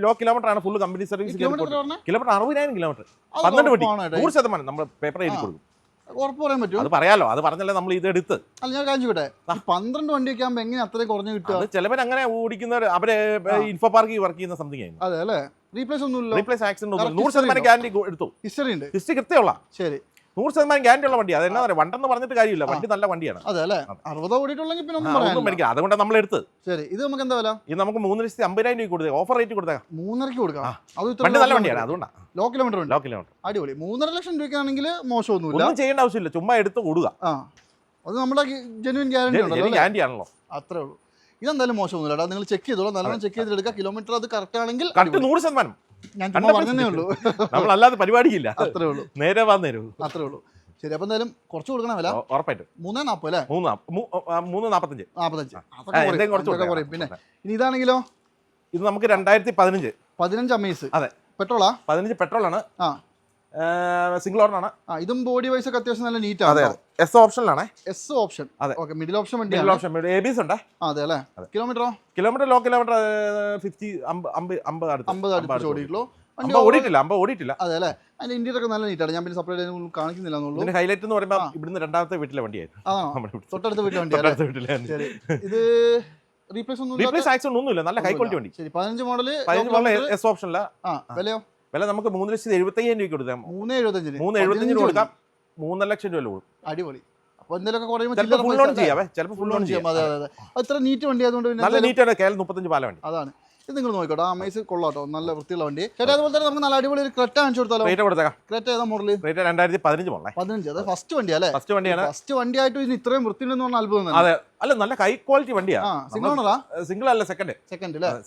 ലോ കിലോമീറ്റർ ആണ്. Full company service. Kilometre 60,000 kilometre. 12 വണ്ടി 100% നമ്മൾ പേപ്പർ എഴുതി കൊടുക്കും. ഉറപ്പ് പറയാൻ പറ്റുമോ? അത് പറയാലോ, അത് പറഞ്ഞല്ലേ നമ്മൾ ഇത് എടുത്ത്. അല്ല, ഞാൻ കാണിച്ചോട്ടെ. 12 വണ്ടിയൊക്കെ ആകുമ്പോൾ എങ്ങനെ അത്രയും കുറഞ്ഞു കിട്ടുക? ചിലവർ അങ്ങനെ ഓടിക്കുന്നവർ അവരെ ഇൻഫോ പാർക്കിൽ വർക്ക് ചെയ്യുന്ന സംതിങ് ആയിരുന്നു. അതെ അല്ലേ? റീപ്ലേസ് ഒന്നുമില്ല. റീപ്ലേസ് ആക്സിഡന്റ് ഒന്നും. 100% ഗ്യാരണ്ടി എടുത്തു. ഹിസ്റ്ററി ഉണ്ട്. ഹിസ്റ്ററി കൃത്യമുള്ള. ശരി, 100% ഗ്യാരണ്ടി ഉള്ള വണ്ടി. അതെന്നാ പറയാ, വണ്ടെന്ന് പറഞ്ഞിട്ട് കാര്യമില്ല. വണ്ടി നല്ല വണ്ടിയാണ്. അതെ അല്ലേ? 60 ഓടിയിട്ടുള്ളെങ്കിൽ പിന്നെ ഒന്നും മേടിക്കാം. അതുകൊണ്ട് നമ്മൾ എടുത്ത്. ശരി, ഇത് നമുക്ക് എന്താ വില? ഇത് നമുക്ക് 3,50,000 രൂപ കൊടുത്തേ. ഓഫർ റേറ്റ് കൊടുത്തേക്കാം. 3.5 കൊടുക്കാം. വണ്ടി നല്ല വണ്ടിയാണ്. അതുകൊണ്ടാണ് ലോ കിലോമീറ്റർ. അടിപൊളി. 3.5 ലക്ഷം രൂപയ്ക്കാണെങ്കിൽ മോശമൊന്നുമില്ല. ഒന്നും ചെയ്യേണ്ട ആവശ്യമില്ല, ചുമ്മാ എടുത്ത് കൊടുക്കുക. അത് നമ്മുടെ ജെന്യൂൻ ഗ്യാരണ്ടി ആണല്ലോ. അത്രേ ഉള്ളൂ. ഇതെന്തായാലും മോശമൊന്നുമില്ല. നിങ്ങൾ ചെക്ക് ചെയ്തോളാം, നല്ലോണം ചെക്ക് ചെയ്തെടുക്കുക. കിലോമീറ്റർ അത് കറക്റ്റ് ആണെങ്കിൽ 100%. ഞാൻ പറഞ്ഞതേ ഉള്ളൂ. നമ്മളല്ലാതെ പരിപാടിയില്ല. അത്രേ ഉള്ളൂ. നേരെ വന്നേരും. അത്രേ ഉള്ളൂ. ശരി, അപ്പൊ എന്തായാലും കുറച്ച് കൊടുക്കണം വില. ഉറപ്പായിട്ട് 3.40 അല്ലേ? 3.45. കുറയും. പിന്നെ ഇനി ഇതാണെങ്കിലോ? ഇത് നമുക്ക് 2015 അമേസ്. അതെ, പെട്രോളാ? 15 പെട്രോളാണ്. സിംഗിൾ ഓണറാണ്. ഇതും ബോഡി വൈസ് ഒക്കെ അത്യാവശ്യം നല്ല നീറ്റ് ആണ്. എസ് ഓപ്ഷനിലാണ്. S option. Okay, middle option വണ്ടി. ABS ഉണ്ട്. അതെ അല്ലേ? കിലോമീറ്ററോ? ലോ കിലോമീറ്റർ 50 അടുത്ത് ഓടിയിട്ടുള്ളൂ. ഓടിയിട്ടില്ല. അതെ അല്ലേ? അതിന്റെ ഇന്റീരിയർ ഒക്കെ നല്ല നീറ്റാണ്. ഞാൻ പിന്നെ സെപ്പറേറ്റ് കാണിക്കുന്നില്ല എന്നുള്ളൂ. ഇതിന്റെ ഹൈലൈറ്റ് എന്ന് പറയുമ്പോൾ ഇവിടുന്ന് രണ്ടാമത്തെ വീട്ടിലെ വണ്ടിയായിരുന്നു. തൊട്ടടുത്ത വീട്ടിലെ വണ്ടിയാണ്. ഇത് റീപ്ലേസ് ആക്സിഡന്റ് ഒന്നുമില്ല. നല്ല ഹൈ ക്വാളിറ്റി വണ്ടി. 15 മോഡൽ എസ് ഓപ്ഷനില്ല. വിലയോ? വില നമുക്ക് 3,75,000 രൂപ കൊടുക്കാം. 3,75 കൊടുക്കാം. 3 ലക്ഷം രൂപ കൊടുക്കും. അടിപൊളി. അപ്പൊ എന്തെങ്കിലും കുറയുമ്പോൾ ഫുൾ ലോൺ ചെയ്യാവേ. ചിലപ്പോൾ ഫുൾ ലോൺ ചെയ്യാം. അതെ. അത്ര നീറ്റ് വണ്ടി ആയതുകൊണ്ട് നല്ല നീറ്റാണ്. KL 35 പാല വണ്ടി. അതാണ്. ഇത് നിങ്ങൾ നോക്കിക്കോട്ടോ. അമേസ് കൊള്ളാട്ടോ, നല്ല വൃത്തിയുള്ള വണ്ടി. ചേട്ടാ, അതുപോലെ തന്നെ നമുക്ക് നല്ല അടിപൊളി ഒരു ക്രെറ്റ കാണിച്ചു കൊടുത്താലോ? ക്രെറ്റ ഏതാ മോഡല്? 2015 മോഡൽ. 15. അത് ഫസ്റ്റ് വണ്ടിയാ അല്ലേ? ഫസ്റ്റ് വണ്ടിയാണ്. ഫസ്റ്റ് വണ്ടി ആയിട്ട് ഇത്രയും വൃത്തിയുണ്ടെന്ന് പറഞ്ഞാൽ അത്ഭുതം. അതെ, അല്ല നല്ല ഹൈ ക്വാളിറ്റി വണ്ടിയാണ്. സിംഗിൾ ഓണറാ? സിംഗിൾ അല്ല, സെക്കൻഡ്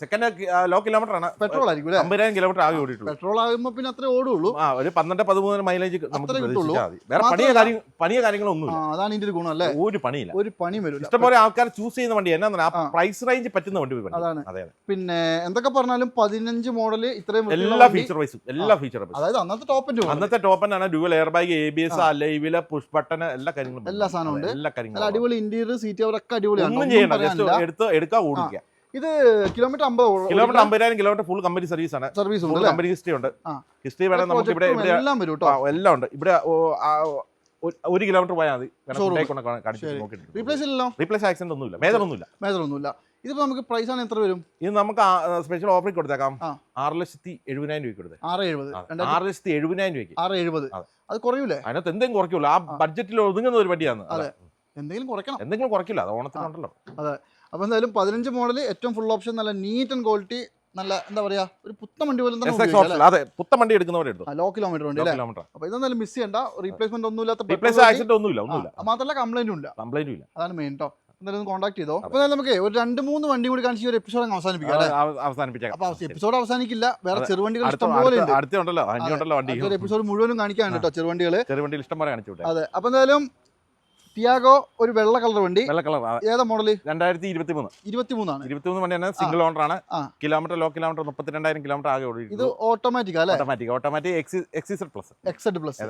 സെക്കൻഡ് ലോ കിലോമീറ്റർ ആണ്. പെട്രോൾ ആയിരിക്കും 50,000 കിലോമീറ്റർ ആകെ ഓടിയിട്ടുള്ളൂ. പെട്രോൾ ആകുമ്പോൾ പിന്നെ അത്രേ ഓടുള്ളൂ. ഒരു 12-13 മൈലേജ് നമുക്ക് കിട്ടുള്ളൂ. വേറെ പണിയോ കാര്യങ്ങളൊന്നും. അതാണ് ഇതിന്റെ ഒരു ഗുണം അല്ലേ? ഒരു പണിയില്ല, ഒരു പണി വരും. ഇഷ്ടംപോലെ ആൾക്കാർ ചൂസ് ചെയ്യുന്ന വണ്ടി എന്നാ പ്രൈസ് റേഞ്ച് പറ്റുന്ന വണ്ടി. അതാണ്. പിന്നെ എന്തൊക്കെ പറഞ്ഞാലും 15 മോഡല് ഇത്രയും എല്ലാ ഫീച്ചർ വൈസും അതായത് അന്നത്തെ ടോപ്പ് ആണ്. ഡ്യുവൽ എയർ ബാഗ്, ABS, അലൈവില് പുഷ് ബട്ടൺ, എല്ലാ കാര്യങ്ങളും എല്ലാ സാധനവും ഉണ്ട്. അടിപൊളി ഇന്റീരിയർ, സീറ്റ് കവറൊക്കെ അടിപൊളിയാണ്. ഒന്നും ചെയ്യണം, എടുക്കുക ഓടിക്കുക. ഇത് kilometre 50,000 kilometre full company service ആണ്. കമ്പനി ഹിസ്റ്ററി ഉണ്ട്. ഹിസ്റ്ററി വേണം നമുക്ക് ഇവിടെ എല്ലാം വരും കേട്ടോ. എല്ലാം ഉണ്ട് ഇവിടെ. 1 കിലോമീറ്റർ പോയാൽ മതി. റീപ്ലേസ് ആക്സിഡന്റ് ഒന്നുമില്ല, മേജർ ഒന്നുമില്ല. ഇതിപ്പോ നമുക്ക് പ്രൈസ് ആണ് എത്ര വരും? ഇത് നമുക്ക് സ്പെഷ്യൽ ഓഫറിൽ കൊടുത്തേക്കാം. 6,70,000 രൂപയ്ക്ക് കൊടുത്തേ. 6,70,000 രൂപയ്ക്ക്. 6,70,000 അത് കുറയൂലേ? അതിനകത്ത് എന്തെങ്കിലും കുറയ്ക്കുള്ളൂ. ആ ബഡ്ജറ്റിൽ ഒതുങ്ങുന്ന ഒരു വണ്ടിയാണ്. എന്തെങ്കിലും കുറയ്ക്കില്ല, അത് ഓണത്തിനുണ്ടല്ലോ. അതെ. അപ്പൊ എന്തായാലും 15 മോഡൽ, ഏറ്റവും ഫുൾ ഓപ്ഷൻ, നല്ല നീറ്റ് ആൻഡ് ക്വാളിറ്റി, നല്ല എന്താ പറയാ, ഒരു പുത്തൻ വണ്ടി പോലെ തന്നെ. അതെ, പുത്തൻ വണ്ടി എടുക്കുന്നവരെടുത്തു. ലോ കിലോമീറ്റർ ഉണ്ട്. അപ്പൊ ഇതെന്തായാലും മിസ് ചെയ്യണ്ട. റീപ്ലേസ്മെന്റ് ഒന്നുമില്ലാത്ത, മാത്രമല്ല കംപ്ലൈന്റും ഇല്ല. അതാണ് മെയിൻ കേട്ടോ. എന്തായാലും കോൺടാക്ട് ചെയ്തോ. അപ്പൊ നമുക്ക് ഒരു 2-3 വണ്ടി കൂടി കാണിച്ച് ഒരു എപ്പിസോഡ് അവസാനിപ്പിക്കാം. അപ്പൊ എപ്പിസോഡ് അവസാനിക്കില്ല, വേറെ ചെറുവണ്ടികൾ ഇഷ്ടം പോലെ ഉണ്ട്. എപ്പിസോഡ് മുഴുവനും കാണിക്കാനുണ്ട് കേട്ടോ, ചെറുവണ്ടികൾ ഇഷ്ടം പോലെ കാണിച്ചു. അതെ. അപ്പൊ എന്തായാലും ടിയാഗോ, ഒരു വെള്ള കളർ വണ്ടി. ഏതാ മോഡല്? 2023 ആണ്. വണ്ടിയാണ്. സിംഗിൾ ഓണർ ആണ്. കിലോമീറ്റർ ലോ കിലോമീറ്റർ 32,000 കിലോമീറ്റർ ആകെ ഓടി. ഇത് ഓട്ടോമാറ്റിക് അല്ലേ? Automatic XZ plus.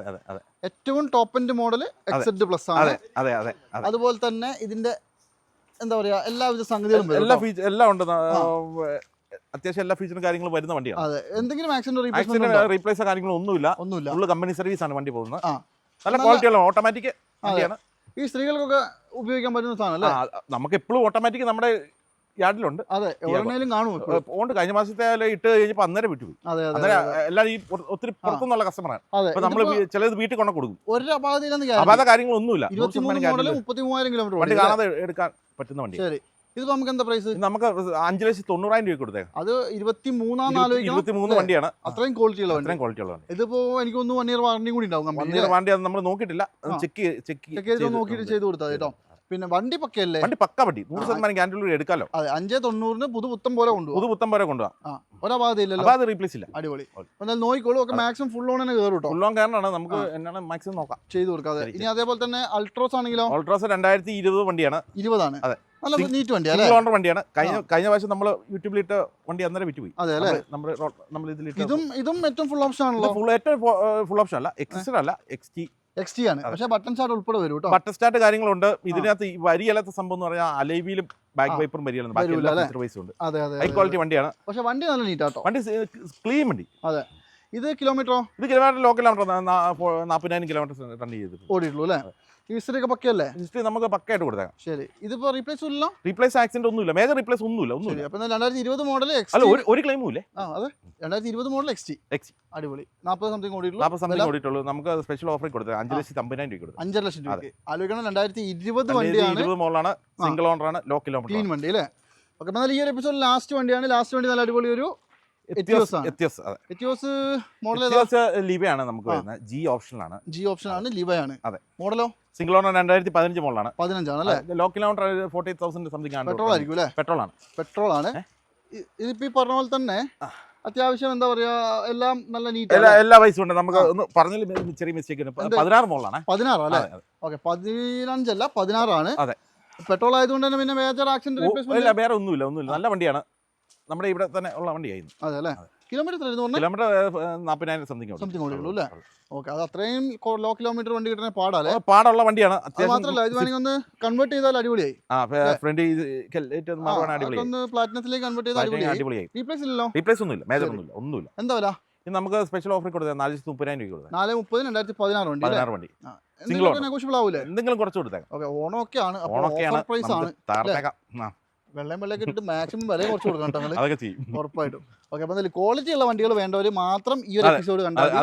ഏറ്റവും top end model XZ plus ആണ്. അതുപോലെ തന്നെ ഇതിന്റെ എന്താ പറയാ, എല്ലാവിധ സംഗതികളും എല്ലാം ഉണ്ട്. അത്യാവശ്യം എല്ലാ ഫീച്ചറും കാര്യങ്ങളും വരുന്ന വണ്ടിയാണ്. അതെ. എന്തെങ്കിലും റീപ്ലേസ് കാര്യങ്ങളും ഒന്നുമില്ല. ഫുള്ള് കമ്പനി സർവീസ് ആണ് വണ്ടി പോകുന്നത്. നല്ല ക്വാളിറ്റിയുള്ള ഓട്ടോമാറ്റിക് വണ്ടിയാണ്. ഈ സ്ത്രീകൾക്കൊക്കെ ഉപയോഗിക്കാൻ പറ്റുന്ന സാധനം അല്ലേ? നമുക്ക് എപ്പോഴും ഓട്ടോമാറ്റിക് നമ്മുടെ യാർഡിലുണ്ട്. അതെ, എവിടെയും കാണും. കഴിഞ്ഞ മാസത്തെ ഇട്ട് കഴിഞ്ഞപ്പോൾ അന്നേരം വിട്ടുപോയി. എല്ലാവരും ഈ ഒത്തിരി പുറത്തുനിന്നുള്ള കസ്റ്റമറാണ്. നമ്മൾ ചിലത് വീട്ടിൽ കൊണ്ട് കൊടുക്കും. ഒരു അപാധ കാര്യങ്ങളൊന്നുമില്ല. 33,000 കിലോമീറ്റർ വണ്ടി കാണാതെ എടുക്കാൻ പറ്റുന്ന വണ്ടി. ശരി. ഇത് നമുക്ക് എന്താ പ്രൈസ്? നമുക്ക് 5,90,000 രൂപ കൊടുത്തേ. അത് 23 വണ്ടിയാണ്. അത്രയും ക്വാളിറ്റി ഉള്ള വണ്ടി. ഇതിപ്പോ എനിക്ക് ഒന്ന് 1 ഇയർ വാറണ്ടി കൂടി ഉണ്ടാവും. വാറണ്ടി നമ്മൾ നോക്കിയിട്ടില്ല, ചെക്ക് നോക്കിയിട്ട് ചെയ്ത് കൊടുത്താൽ കേട്ടോ. പിന്നെ വണ്ടി പക്കയല്ലേ? വണ്ടി പക്ക വണ്ടി, 100% ഗ്യാരണ്ടി എടുക്കാലോ. അതെ, 5,90 പുതുപുത്തം പോലെ കൊണ്ടുപോകാം. ഒരാപാധയില്ലല്ലോ, അത് റീപ്ലേസ് ഇല്ല. അടിപൊളി. എന്നാൽ നോക്കിക്കോളൂ. ഒക്കെ മാക്സിമം ഫുൾ ഓൺ തന്നെ കയറും കേട്ടോ. ഫുൾ ഓൺ കാരണമാണ് നമുക്ക് എന്നാണ് മാക്സിമം നോക്കാം, ചെയ്ത് കൊടുക്കാം. ഇനി അതേപോലെ തന്നെ അൾട്രോസ് ആണെങ്കിലോ? അൾട്രോസ് 2020 വണ്ടിയാണ്. 20 അതെ, നല്ല നീറ്റ് വണ്ടിയാണ്. ഓണർ വണ്ടിയാണ്. കഴിഞ്ഞ പ്രാവശ്യം നമ്മൾ യൂട്യൂബിലിട്ട വണ്ടി അന്നേരം വിറ്റുപോയി. അതെ അല്ലേ? ഇതും ഏറ്റവും ഫുൾ ഓപ്ഷൻ ആണല്ലോ. ഏറ്റവും ഫുൾ ഓപ്ഷൻ അല്ല, XZ അല്ല, XT ആണ്. പക്ഷേ ബട്ടൺ സ്റ്റാർട്ട് ഉൾപ്പെടെ വരും കേട്ടോ. ബട്ടൺ സ്റ്റാർട്ട് കാര്യങ്ങളുണ്ട്. ഇതിനകത്ത് വരിയല്ലാത്ത സംഭവം എന്ന് പറഞ്ഞാൽ അലൈവിലും ബാക്ക് വൈപ്പറും വരികയാണ്. ഹൈ ക്വാളിറ്റി വണ്ടിയാണ്. പക്ഷെ വണ്ടി നല്ല നീറ്റ് ആട്ടോ. വണ്ടി ക്ലീൻ വണ്ടി. അതെ. ഇത് കിലോമീറ്ററോ? ഇത് kilometre law kilometre 40,000 kilometre run ചെയ്തു ഓടിയിട്ടുള്ളൂ അല്ലേ? ഹിസ്റ്ററി ഒക്കെ പക്കയല്ലേ? ഹിസ്റ്ററി നമുക്ക് പക്കയായിട്ട് കൊടുത്തേക്കാം. ശരി. ഇതിപ്പോ റീപ്ലേസ് ഇല്ലല്ലോ? റീപ്ലേസ് ആക്സിഡന്റ് ഒന്നുമില്ല, മേജർ റീപ്ലേസ് ഒന്നുമില്ല. അപ്പൊ 2020 മോഡൽ അല്ല, ഒരു ക്ലെയിമും ഇല്ലേ? അതെ, 2020 മോഡൽ XT. അടിപൊളി. 40 സംതിങ് ഓടിയിട്ടുള്ളൂ. നമുക്ക് സ്പെഷ്യൽ ഓഫർ കൊടുത്തത് 5,50,000 രൂപ കൊടുത്തു. 5 ലക്ഷം രൂപ. ആലോചിക്കണം, 2020 വണ്ടിയാണ്. 20 മോഡലാണ്. സിംഗിൾ ഓണർ ആണ്. ലോ കിലോമീറ്റർ ക്ലീൻ വണ്ടി അല്ലേ? ഓക്കെ. എന്നാൽ ഈ ഒരു എപ്പിസോഡ് ലാസ്റ്റ് വണ്ടിയാണ്. ലാസ്റ്റ് വണ്ടി നല്ല അടിപൊളി ഒരു ലിവയാണ് നമുക്ക് വരുന്നത്. G ഓപ്ഷൻ ആണ്. ലിവയാണ്. അതെ. മോഡലോ? സിംഗിൾ ഓണർ 2015 മോഡലാണ്. 15 ആണല്ലേ? ലോ കിലോമീറ്റർ 48,000 സംതിങ് ആണ്. പെട്രോൾ ആയിരിക്കും അല്ലേ? പെട്രോൾ ആണ്. ഇതിപ്പോ ഈ പറഞ്ഞ പോലെ തന്നെ അത്യാവശ്യം എന്താ പറയാ, എല്ലാം നല്ല നീറ്റ്. എല്ലാ വയസ്സും ഉണ്ട്. നമുക്ക് ഒന്ന് പറഞ്ഞതിൽ ചെറിയ മിസ്റ്റേക്ക്. 16 മോഡലാണ്. 16 അല്ലേ? ഓക്കെ. 15 അല്ല, 16 ആണ്. അതെ. പെട്രോൾ ആയതുകൊണ്ട് തന്നെ പിന്നെ മേജർ ആക്സിഡന്റ് റീപ്ലേസ്മെന്റ് വേറെ ഒന്നുമില്ല. നല്ല വണ്ടിയാണ്. നമ്മുടെ ഇവിടെ തന്നെ ഉള്ള വണ്ടിയായിരുന്നു. അതെ അല്ലേ? കിലോമീറ്റർ 40,000 സംതിങ് ഓടിയുള്ളൂ അല്ലേ? ഓക്കെ. അത് അത്രയും ലോ കിലോമീറ്റർ വണ്ടി കിട്ടുന്ന പാടല്ലേ? പാടുള്ള വണ്ടിയാണ്. മാത്രമല്ല, ഇത് വേണമെങ്കിൽ ഒന്ന് കൺവേർട്ട് ചെയ്താൽ അടിപൊളിയായി. പ്ലാറ്റിനത്തിലേക്ക് കൺവേർട്ട് ചെയ്താൽ അടിപൊളിയായി. റീപ്ലേസ് ഇല്ലല്ലോ? റീപ്ലേസ് ഒന്നുമില്ല, മേജർ ഒന്നുമില്ല. എന്താ വില? നമുക്ക് സ്പെഷ്യൽ ഓഫർ കൊടുത്തത് 4,30,000 രൂപ. 4,30,000 2016 വണ്ടി. 16 വണ്ടി. നെഗോഷ്യബിൾ ആവൂലേ? എന്തെങ്കിലും കുറച്ച് കൊടുത്തേക്കാം. ഓക്കെ. ഓണമൊക്കെയാണ്. പ്രൈസ് ആണ്. വെള്ളം ഇട്ടിട്ട് മാക്സിമം വില കുറച്ച് കൊടുക്കണം. അതൊക്കെ ചെയ്യും ഉറപ്പായിട്ടും. ഓക്കെ. അപ്പൊ ക്വാളിറ്റി ഉള്ള വണ്ടികൾ വേണ്ടവർ മാത്രം ഈ ഒരു എപ്പിസോഡ് കണ്ടാൽ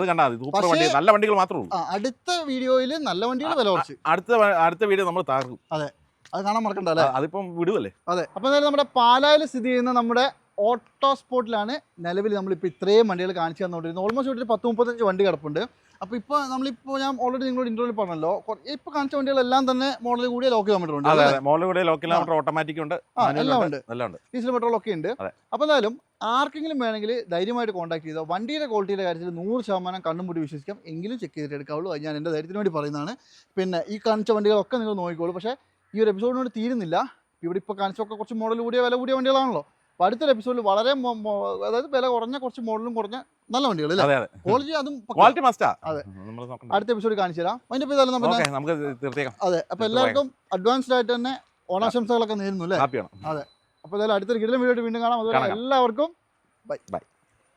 നല്ല വണ്ടികൾ മാത്രമേ ഉള്ളൂ. അടുത്ത വീഡിയോയിൽ നല്ല വണ്ടികൾ വില കുറച്ച് അടുത്ത വീഡിയോ നമ്മൾ താർക്കും. അതെ, അത് കാണാൻ മറക്കണ്ട അല്ലേ? അതിപ്പം വിടുവല്ലേ? അതെ. അപ്പൊ എന്തായാലും നമ്മുടെ പാലായിൽ സ്ഥിതി ചെയ്യുന്ന നമ്മുടെ ഓട്ടോ സ്പോട്ടിലാണ് നിലവിൽ നമ്മളിപ്പോൾ ഇത്രയും വണ്ടികൾ കാണിച്ചു തന്നുകൊണ്ടിരുന്നത്. ഓൾമോസ്റ്റ് ഒരു 10-35 വണ്ടി കിടപ്പുണ്ട്. അപ്പോൾ ഇപ്പോൾ നമ്മളിപ്പോൾ ഞാൻ ഓൾറെഡി നിങ്ങളോട് ഇൻട്രോയിൽ പറഞ്ഞല്ലോ ഇപ്പോൾ കാണിച്ച വണ്ടികളെല്ലാം തന്നെ മോഡൽ കൂടിയ ലോ കിലോമീറ്റർ ഉണ്ട്. അതെ മോഡൽ കൂടിയ ലോ കിലോമീറ്റർ ഓട്ടോമാറ്റിക് ഉണ്ട്, എല്ലാം ഉണ്ട്, എല്ലാം ഉണ്ട്, ഡീസൽ പെട്രോൾ ഒക്കെ ഉണ്ട്. അപ്പോൾ എന്തായാലും ആർക്കെങ്കിലും വേണമെങ്കിൽ ധൈര്യമായിട്ട് കോൺടാക്ട് ചെയ്തോ. വണ്ടിയുടെ ക്വാളിറ്റിയുടെ കാര്യത്തിൽ 100% കണ്ണും മുടി വിശ്വസിക്കാം, എങ്കിലും ചെക്ക് ചെയ്തിട്ട് എടുക്കാവുള്ളൂ. അത് ഞാൻ എൻ്റെ ധൈര്യത്തിന് വേണ്ടി പറയുന്നതാണ്. പിന്നെ ഈ കാണിച്ച വണ്ടികളൊക്കെ നിങ്ങൾ നോക്കിക്കോളൂ. പക്ഷേ ഈ ഒരു എപ്പിസോഡിനോട് തീരുന്നില്ല. ഇവിടെ ഇപ്പോൾ കാണിച്ചൊക്കെ കുറച്ച് മോഡൽ കൂടിയ വില കൂടിയ വണ്ടികളാണല്ലോ. അപ്പോൾ അടുത്തൊരു എപ്പിസോഡിൽ വളരെ അതായത് വില കുറഞ്ഞ കുറച്ച് മോഡലും കുറഞ്ഞ നല്ല വണ്ടികൾ അല്ലേ, ക്വാളിറ്റി അതും ക്വാളിറ്റി മസ്റ്റാ. അതെ, അടുത്ത എപ്പിസോഡ് കാണിച്ചു തരാം. അതിൻ്റെ ഇപ്പോൾ നമുക്ക് തീർച്ചയായും. അതെ, അപ്പോൾ എല്ലാവർക്കും അഡ്വാൻസ്ഡ് ആയിട്ട് തന്നെ ഓണാശംസകളൊക്കെ നേരുന്നു അല്ലേ. ഹാപ്പിയാണ്. അതെ, അപ്പോൾ എന്തായാലും അടുത്തൊരു കിടിലൻ വീഡിയോ വീണ്ടും കാണാം. അതുപോലെ എല്ലാവർക്കും ബൈ.